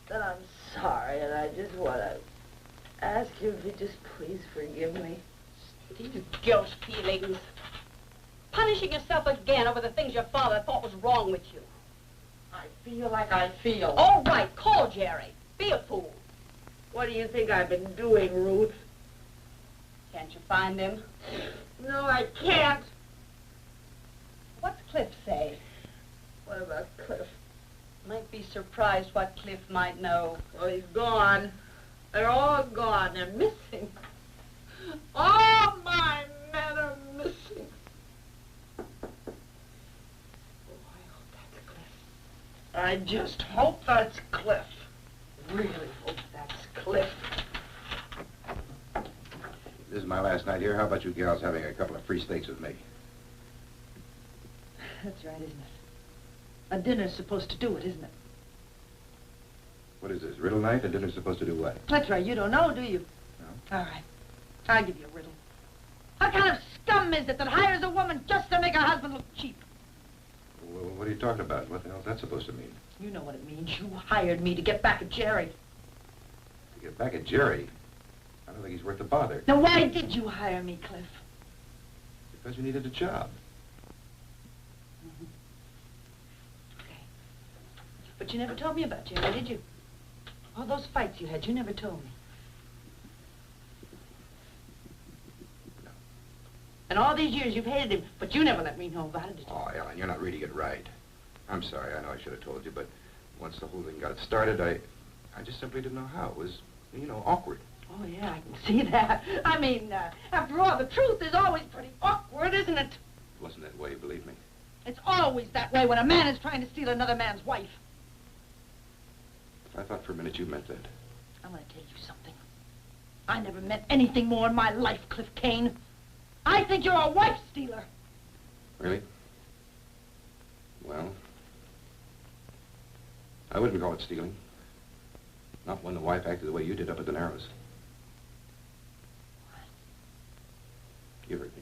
Speaker 12: that I'm sorry, and I just want to ask you if he'd just please forgive me.
Speaker 2: These guilt feelings. Punishing yourself again over the things your father thought was wrong with you.
Speaker 12: I feel like I feel.
Speaker 2: All right, call Jerry. Be a fool.
Speaker 12: What do you think I've been doing, Ruth?
Speaker 2: Can't you find him?
Speaker 12: No, I can't.
Speaker 2: What's Cliff say?
Speaker 12: What about Cliff?
Speaker 2: Might be surprised what Cliff might know.
Speaker 12: Well, he's gone. They're all gone. They're missing. All my men are missing. Oh, I hope that's Cliff. I just hope that's Cliff. Really hope that's Cliff.
Speaker 13: This is my last night here. How about you gals having a couple of free steaks with me?
Speaker 3: That's right, isn't it? A dinner's supposed to do it, isn't it?
Speaker 13: What is this, riddle night? A dinner's supposed to do what?
Speaker 3: That's right. You don't know, do you?
Speaker 13: No.
Speaker 3: All right. I'll give you a riddle. What kind of scum is it that hires a woman just to make her husband look cheap?
Speaker 13: Well, what are you talking about? What the hell's that supposed to mean?
Speaker 3: You know what it means. You hired me to get back at Jerry.
Speaker 13: To get back at Jerry? I don't think he's worth the bother.
Speaker 3: Now, why did you hire me, Cliff?
Speaker 13: Because you needed a job.
Speaker 3: Okay. But you never told me about Jerry, did you? All those fights you had, you never told me.
Speaker 13: No.
Speaker 3: And all these years you've hated him, but you never let me know about it, did you?
Speaker 13: Oh, Ellen, you're not reading it right. I'm sorry. I know I should have told you, but once the whole thing got started, I just simply didn't know how. It was, you know, awkward.
Speaker 3: Oh, yeah, I can see that. I mean, after all, the truth is always pretty awkward, isn't it?
Speaker 13: It wasn't that way, believe me.
Speaker 3: It's always that way when a man is trying to steal another man's wife.
Speaker 13: I thought for a minute you meant that.
Speaker 3: I'm going to tell you something. I never meant anything more in my life, Cliff Kane. I think you're a wife stealer.
Speaker 13: Really? Well, I wouldn't call it stealing. Not when the wife acted the way you did up at the Narrows. You heard me.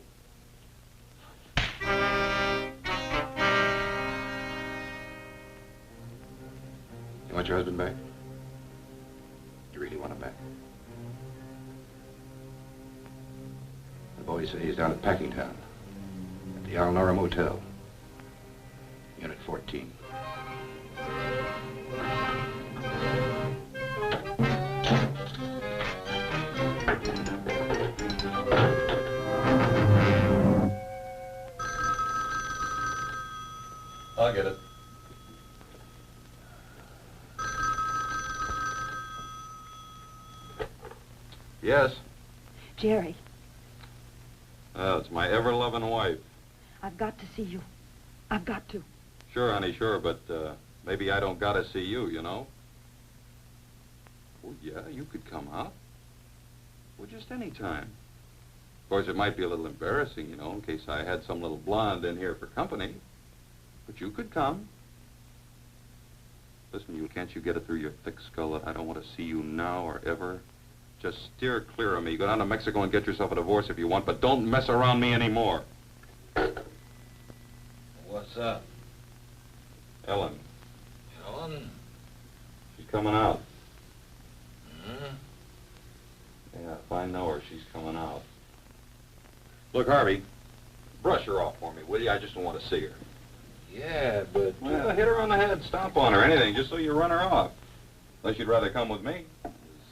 Speaker 13: You want your husband back? You really want him back? The boys say he's down at Packingtown, at the Alnora Motel, Unit 14.
Speaker 6: I'll get it. Yes?
Speaker 3: Jerry,
Speaker 6: Oh, it's my ever-loving wife.
Speaker 3: I've got to see you. I've got to.
Speaker 6: Sure, honey, sure, but maybe I don't gotta see you, you know? Well, yeah, you could come out. Well, just any time. Of course, it might be a little embarrassing, you know, in case I had some little blonde in here for company. But you could come. Listen, can't you get it through your thick skull that I don't want to see you now or ever? Just steer clear of me. Go down to Mexico and get yourself a divorce if you want, but don't mess around me anymore.
Speaker 10: What's up?
Speaker 6: Ellen.
Speaker 10: Ellen?
Speaker 6: She's coming out.
Speaker 10: Hmm?
Speaker 6: Yeah, if I know her, she's coming out. Look, Harvey, brush her off for me, will you? I just don't want to see her.
Speaker 10: Yeah, but...
Speaker 6: Well, hit her on the head, stomp on her, anything, just so you run her off. Unless you'd rather come with me.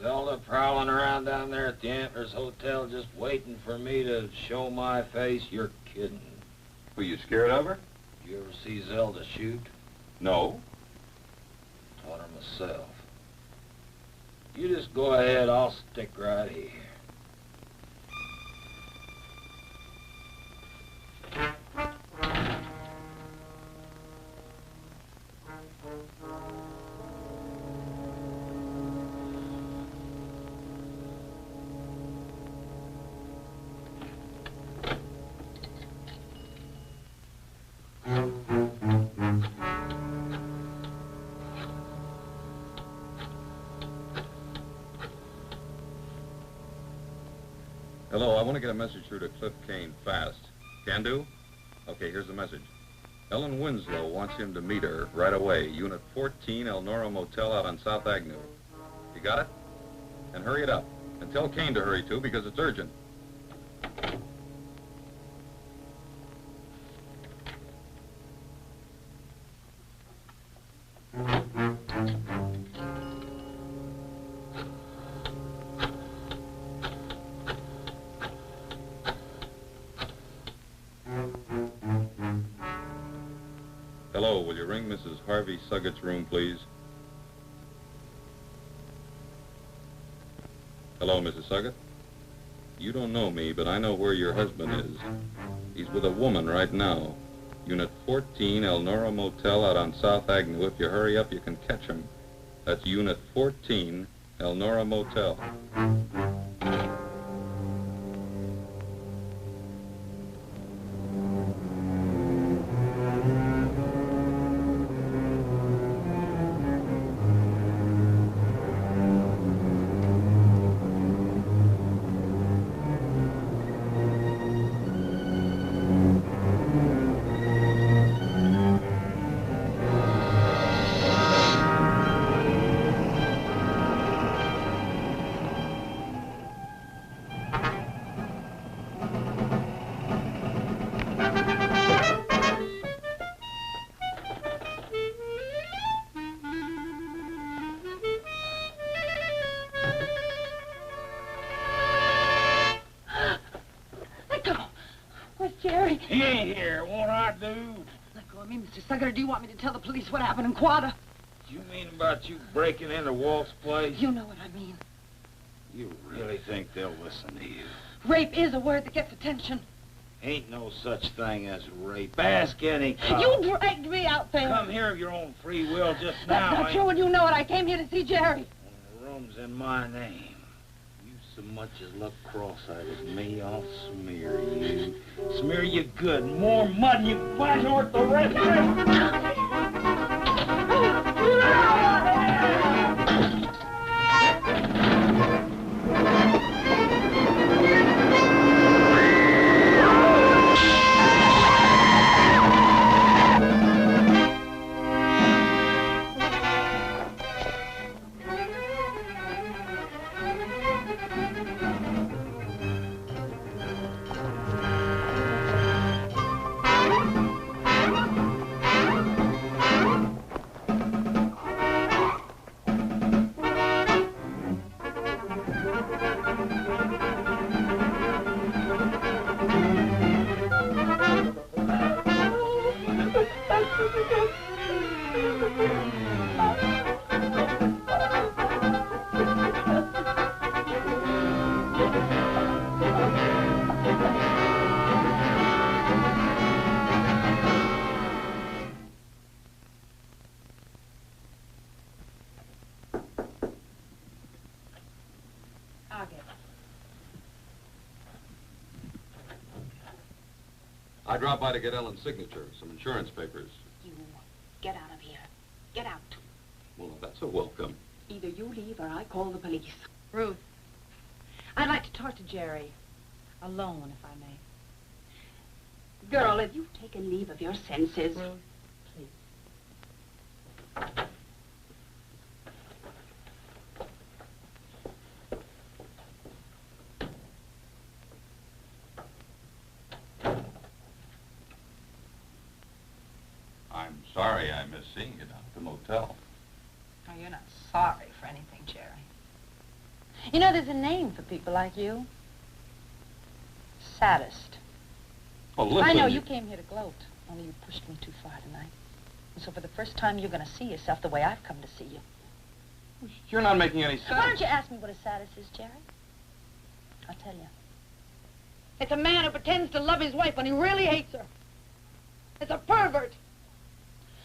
Speaker 10: Zelda prowling around down there at the Antlers Hotel just waiting for me to show my face? You're kidding.
Speaker 6: Were you scared of her?
Speaker 10: You ever see Zelda shoot?
Speaker 6: No.
Speaker 10: Taught her myself. You just go ahead, I'll stick right here.
Speaker 6: Hello, I want to get a message through to Cliff Kane fast. Can do? Okay, here's the message. Ellen Winslow wants him to meet her right away. Unit 14, Elnora Motel out on South Agnew. You got it? And hurry it up. And tell Kane to hurry too, because it's urgent. Hello, will you ring Mrs. Harvey Suggett's room, please? Hello, Mrs. Suggett? You don't know me, but I know where your husband is. He's with a woman right now. Unit 14, Elnora Motel out on South Agnew. If you hurry up, you can catch him. That's Unit 14, Elnora Motel.
Speaker 3: Jerry.
Speaker 10: He ain't here. Won't I do?
Speaker 3: Let go of me, Mr. Suggett, or do you want me to tell the police what happened in Quada?
Speaker 10: You mean about you breaking into Walt's place?
Speaker 3: You know what I mean.
Speaker 10: You really think they'll listen to you?
Speaker 3: Rape is a word that gets attention.
Speaker 10: Ain't no such thing as rape. Ask any cop.
Speaker 3: You dragged me out there.
Speaker 10: Come here of your own free will just now.
Speaker 3: That's not true, and you know it. I came here to see Jerry.
Speaker 10: The room's in my name. You so much as look cross-eyed at me, I'll smear you. Smear you good. More mud than you can find worth the rest of it.
Speaker 6: I dropped by to get Ellen's signature, some insurance papers.
Speaker 2: You get out of here. Get out.
Speaker 6: Well, that's a welcome.
Speaker 2: Either you leave or I call the police.
Speaker 3: Ruth, I'd like to talk to Jerry. Alone, if I may.
Speaker 2: Girl, have you taken leave of your senses?
Speaker 3: Ruth, please.
Speaker 6: I'm sorry I missed seeing you down at the motel.
Speaker 3: Oh, you're not sorry for anything, Jerry. You know, there's a name for people like you. Sadist.
Speaker 6: Oh, listen.
Speaker 3: I know you came here to gloat, only you pushed me too far tonight. And so for the first time, you're going to see yourself the way I've come to see you.
Speaker 6: You're not making any sense.
Speaker 3: Why don't you ask me what a sadist is, Jerry? I'll tell you. It's a man who pretends to love his wife when he really hates her. It's a pervert.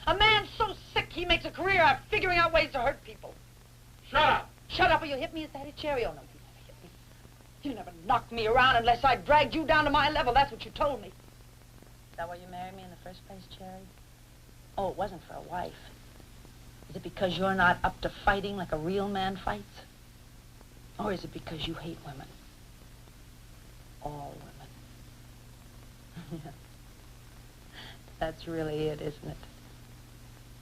Speaker 3: A man so sick he makes a career out of figuring out ways to hurt people.
Speaker 6: Shut up!
Speaker 3: Shut up or you'll hit me. Is that it, Jerry? Oh, no, you never hit me. You never knocked me around unless I dragged you down to my level. That's what you told me. Is that why you married me in the first place, Jerry? Oh, it wasn't for a wife. Is it because you're not up to fighting like a real man fights? Or is it because you hate women? All women. That's really it, isn't it?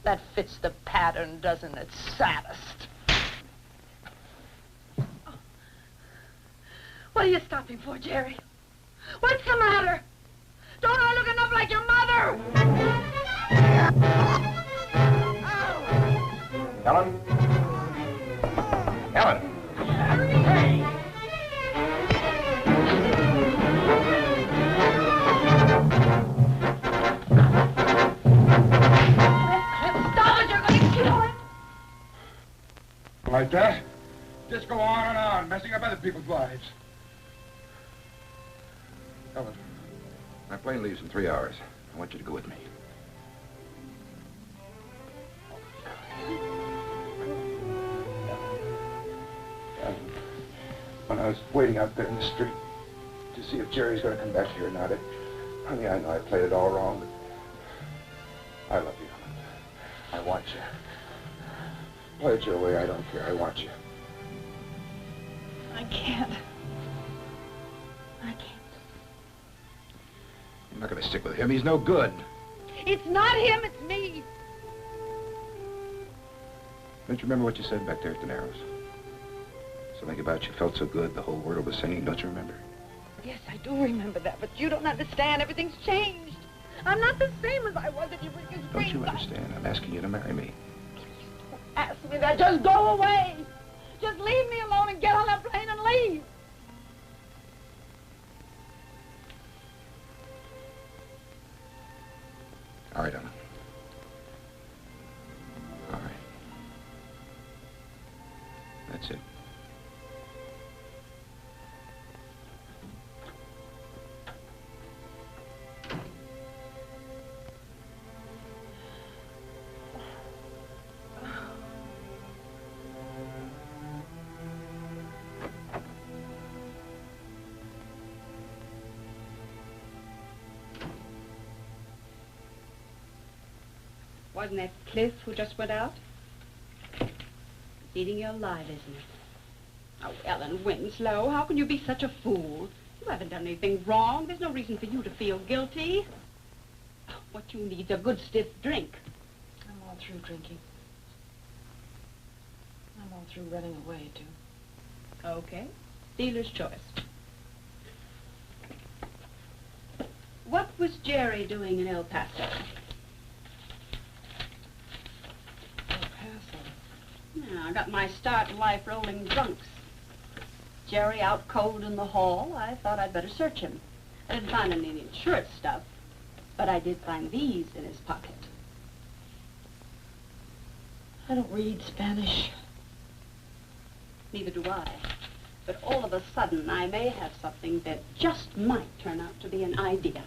Speaker 3: That fits the pattern, doesn't it? Saddest. What are you stopping for, Jerry? What's the matter? Don't I look enough like your mother?
Speaker 13: Helen? Helen!
Speaker 3: Stop it! You're going to kill him!
Speaker 13: Like that? Just go on and on, messing up other people's lives. Helen, my plane leaves in 3 hours. I want you to go with me. When I was waiting out there in the street to see if Jerry's going to come back here or not, honey, I know I played it all wrong, but I love you, Helen. I want you. Play it your way, I don't care. I want you.
Speaker 3: I can't. I can't.
Speaker 13: I'm not going to stick with him. He's no good.
Speaker 3: It's not him, it's me.
Speaker 13: Don't you remember what you said back there at the Narrows? Something about you felt so good, the whole world was singing. Don't you remember?
Speaker 3: Yes, I do remember that, but you don't understand. Everything's changed. I'm not the same as I was if you bring your
Speaker 13: Don't you understand? I'm asking you to marry me.
Speaker 3: Ask me that. Just go away. Just leave me alone and get on that plane and leave.
Speaker 13: All right, Ellen. All right. That's it.
Speaker 2: Wasn't that Cliff who just went out? It's eating you alive, isn't it? Oh, Ellen Winslow, how can you be such a fool? You haven't done anything wrong. There's no reason for you to feel guilty. What you need's a good stiff drink.
Speaker 3: I'm all through drinking. I'm all through running away, too.
Speaker 2: Okay. Dealer's choice. What was Jerry doing in El Paso? I got my start in life rolling drunks. Jerry out cold in the hall. I thought I'd better search him. I didn't find any insurance stuff, but I did find these in his pocket.
Speaker 3: I don't read Spanish.
Speaker 2: Neither do I. But all of a sudden, I may have something that just might turn out to be an idea.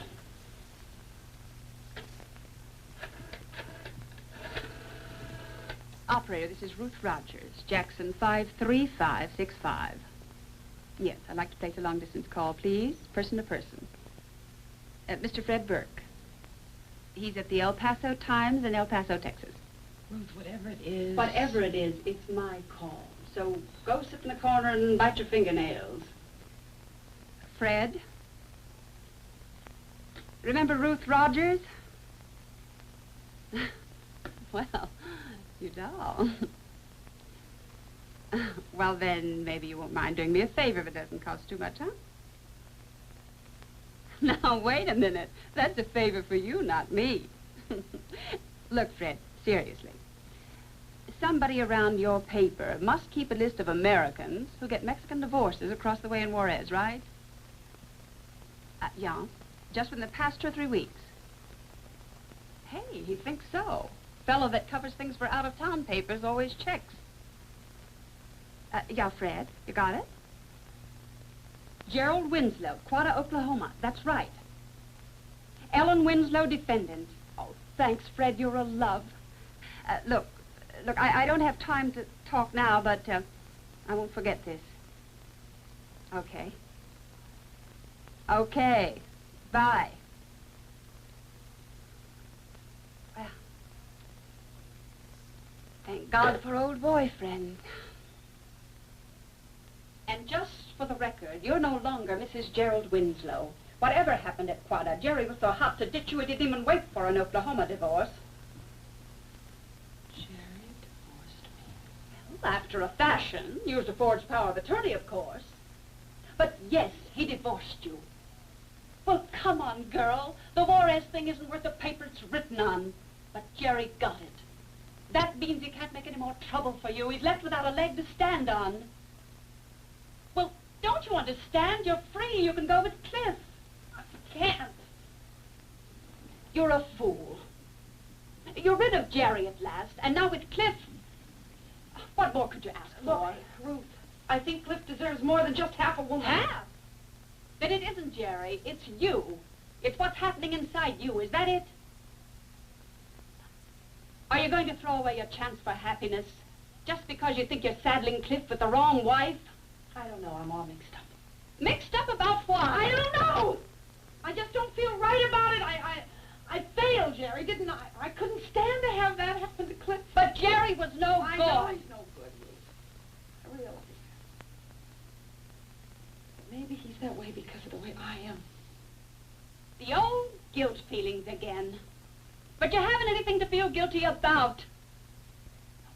Speaker 2: Operator, this is Ruth Rogers, Jackson 53565. Yes, I'd like to place a long-distance call, please, person to person. Mr. Fred Burke. He's at the El Paso Times in El Paso, Texas.
Speaker 3: Ruth, whatever it is...
Speaker 2: Whatever it is, it's my call. So go sit in the corner and bite your fingernails. Fred? Remember Ruth Rogers? Well... You don't. Well, then, maybe you won't mind doing me a favor if it doesn't cost too much, huh? Now, wait a minute. That's a favor for you, not me. Look, Fred, seriously. somebody around your paper must keep a list of Americans who get Mexican divorces across the way in Juarez, right? Yeah, just within the past 2 or 3 weeks. Hey, he thinks so. Fellow that covers things for out-of-town papers always checks. Yeah, Fred, you got it? Gerald Winslow, Quada, Oklahoma. That's right. Ellen Winslow, defendant. Oh, thanks, Fred. You're a love. Look, I don't have time to talk now, but I won't forget this. Okay. Okay. Bye. Well, thank God for old boyfriend. And just for the record, you're no longer Mrs. Gerald Winslow. Whatever happened at Quada, Jerry was so hot to ditch you he didn't even wait for an Oklahoma divorce.
Speaker 3: Jerry divorced me.
Speaker 2: Well, after a fashion, used a forged power of attorney, of course. But yes, he divorced you. Well, come on, girl. The Juarez thing isn't worth the paper it's written on. But Jerry got it. That means he can't make any more trouble for you. He's left without a leg to stand on. Well, don't you understand? You're free. You can go with Cliff. I can't. You're a fool. You're rid of Jerry at last, and now with Cliff, what more could you ask for?
Speaker 11: Ruth, I think Cliff deserves more than just half a woman.
Speaker 2: Half? Then it isn't Jerry, it's you. It's what's happening inside you, is that it? Are you going to throw away your chance for happiness just because you think you're saddling Cliff with the wrong wife?
Speaker 11: I don't know, I'm all mixed up.
Speaker 2: Mixed up about what?
Speaker 11: I don't know! I just don't feel right about it. I failed, Jerry, didn't I? I couldn't stand to have that happen to Cliff.
Speaker 2: But Jerry was no good.
Speaker 11: I know he's no good, Ruth. I realize that. Maybe he's that way because of the way I am.
Speaker 2: The old guilt feelings again. But you haven't anything to feel guilty about.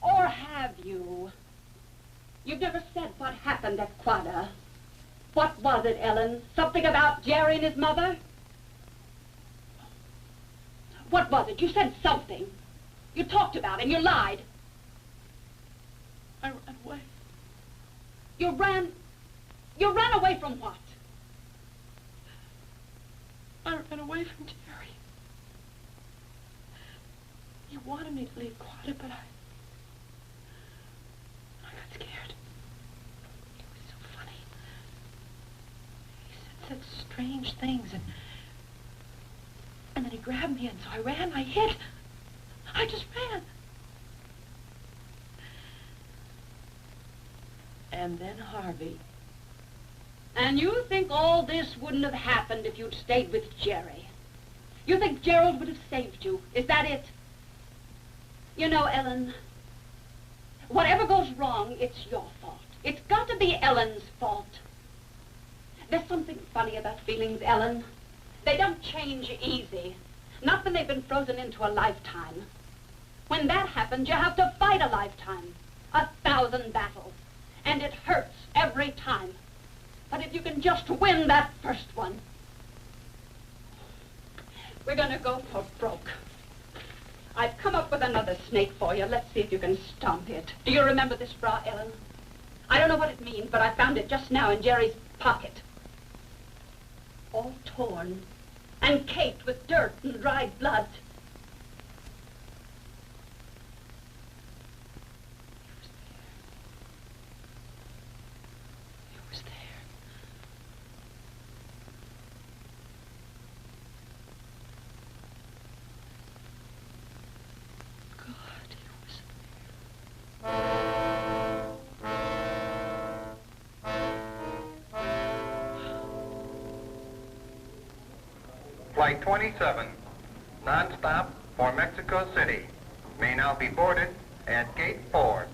Speaker 2: Or have you? You've never said what happened at Quada. What was it, Ellen? Something about Jerry and his mother? What was it? You said something. You talked about him. You lied.
Speaker 11: I ran away.
Speaker 2: You ran away from what?
Speaker 11: I ran away from Jerry. He wanted me to leave Quada, but I got scared. It was so funny. He said such strange things, and then he grabbed me, and so I ran, I hid. I just ran. And then Harvey.
Speaker 2: And you think all this wouldn't have happened if you'd stayed with Jerry? You think Gerald would have saved you? Is that it? You know, Ellen, whatever goes wrong, it's your fault. It's got to be Ellen's fault. There's something funny about feelings, Ellen. They don't change easy. Not when they've been frozen into a lifetime. When that happens, you have to fight a lifetime. 1,000 battles. And it hurts every time. But if you can just win that first one, we're gonna go for broke. I've come up with another snake for you. Let's see if you can stomp it. Do you remember this bra, Ellen? I don't know what it means, but I found it just now in Jerry's pocket. All torn and caked with dirt and dried blood.
Speaker 14: Flight 27, non-stop for Mexico City, may now be boarded at Gate 4.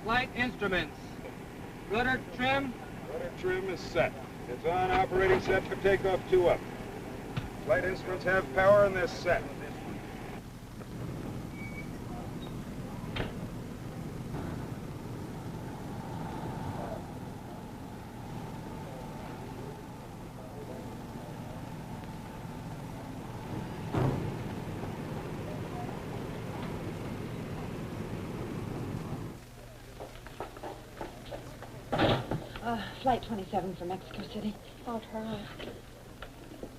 Speaker 10: Flight instruments. Rudder trim?
Speaker 15: Rudder trim is set.
Speaker 4: It's on, operating set for takeoff 2 up. Flight instruments have power and they're set.
Speaker 3: Flight 27 for Mexico City.
Speaker 7: I'll try.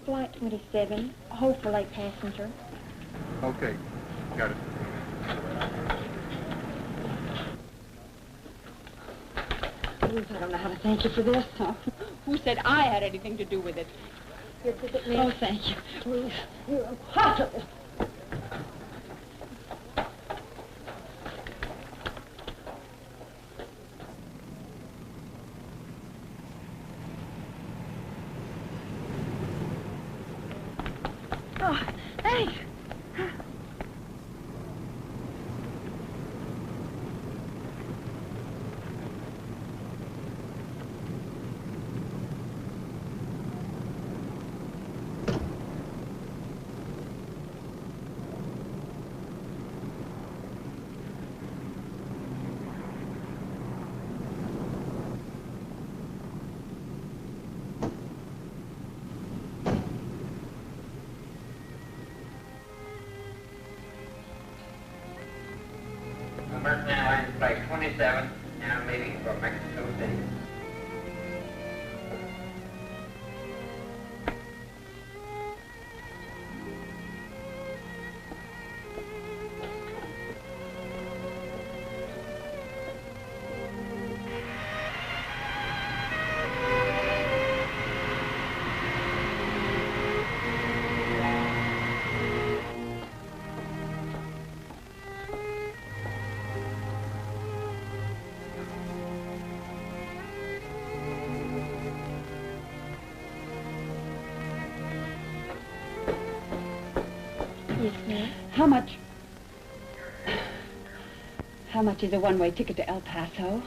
Speaker 7: Flight 27, hold for late passenger.
Speaker 13: Okay, got it.
Speaker 3: Ruth, I don't know how to thank you for this.
Speaker 2: Who said I had anything to do with it?
Speaker 7: Your ticket, miss.
Speaker 3: Oh, thank you. Ruth, you're impossible. Oh, thanks.
Speaker 14: American Airlines Flight 27, now leaving for Mexico City.
Speaker 7: Yes, ma'am.
Speaker 2: How much? How much is a one-way ticket to El Paso?